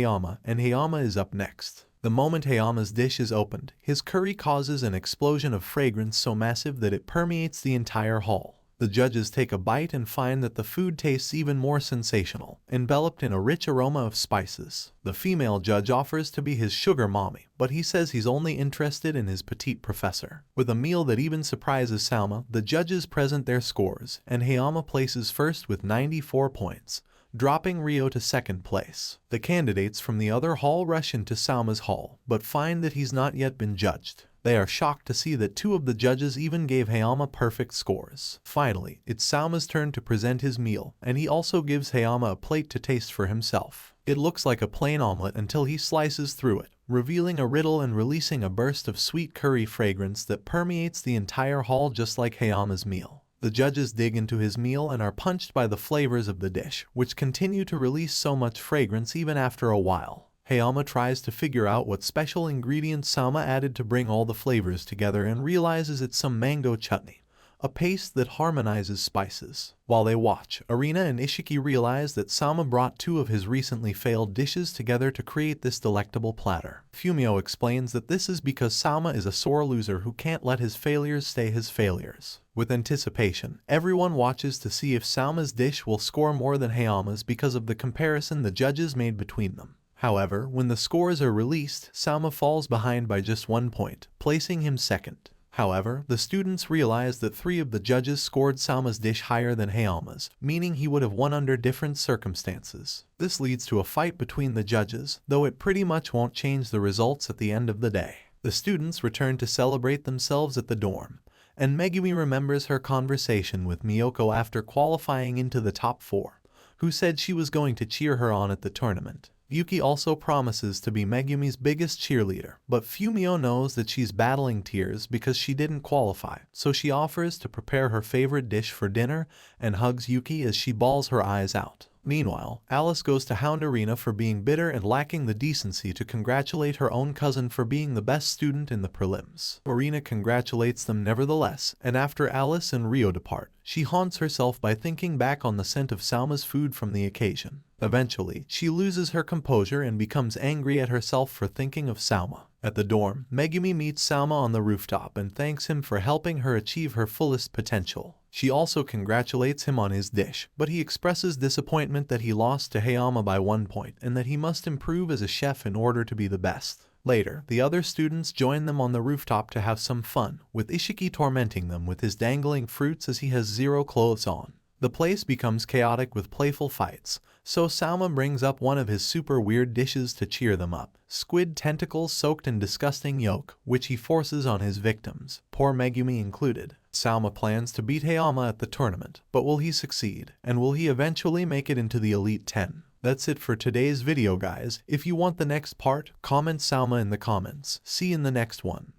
Hayama is up next. The moment Hayama's dish is opened, his curry causes an explosion of fragrance so massive that it permeates the entire hall. The judges take a bite and find that the food tastes even more sensational, enveloped in a rich aroma of spices. The female judge offers to be his sugar mommy, but he says he's only interested in his petite professor. With a meal that even surprises Salma, the judges present their scores, and Hayama places first with 94 points, dropping Rio to second place. The candidates from the other hall rush into Salma's hall, but find that he's not yet been judged. They are shocked to see that two of the judges even gave Hayama perfect scores. Finally, it's Salma's turn to present his meal, and he also gives Hayama a plate to taste for himself. It looks like a plain omelet until he slices through it, revealing a riddle and releasing a burst of sweet curry fragrance that permeates the entire hall just like Hayama's meal. The judges dig into his meal and are punched by the flavors of the dish, which continue to release so much fragrance even after a while. Hayama tries to figure out what special ingredients Salma added to bring all the flavors together and realizes it's some mango chutney, a paste that harmonizes spices. While they watch, Arina and Ishiki realize that Salma brought two of his recently failed dishes together to create this delectable platter. Fumio explains that this is because Salma is a sore loser who can't let his failures stay his failures. With anticipation, everyone watches to see if Salma's dish will score more than Hayama's because of the comparison the judges made between them. However, when the scores are released, Salma falls behind by just 1 point, placing him second. However, the students realize that 3 of the judges scored Salma's dish higher than Hayama's, meaning he would have won under different circumstances. This leads to a fight between the judges, though it pretty much won't change the results at the end of the day. The students return to celebrate themselves at the dorm, and Megumi remembers her conversation with Miyoko after qualifying into the top 4, who said she was going to cheer her on at the tournament. Yuki also promises to be Megumi's biggest cheerleader, but Fumio knows that she's battling tears because she didn't qualify, so she offers to prepare her favorite dish for dinner and hugs Yuki as she bawls her eyes out. Meanwhile, Alice goes to hound Arina for being bitter and lacking the decency to congratulate her own cousin for being the best student in the prelims. Arina congratulates them nevertheless, and after Alice and Rio depart, she haunts herself by thinking back on the scent of Salma's food from the occasion. Eventually, she loses her composure and becomes angry at herself for thinking of Salma. At the dorm, Megumi meets Salma on the rooftop and thanks him for helping her achieve her fullest potential. She also congratulates him on his dish, but he expresses disappointment that he lost to Hayama by 1 point and that he must improve as a chef in order to be the best. Later, the other students join them on the rooftop to have some fun, with Ishiki tormenting them with his dangling fruits as he has 0 clothes on. The place becomes chaotic with playful fights, so Salma brings up one of his super weird dishes to cheer them up. Squid tentacles soaked in disgusting yolk, which he forces on his victims, poor Megumi included. Salma plans to beat Hayama at the tournament, but will he succeed, and will he eventually make it into the Elite 10? That's it for today's video guys. If you want the next part, comment Salma in the comments. See you in the next one.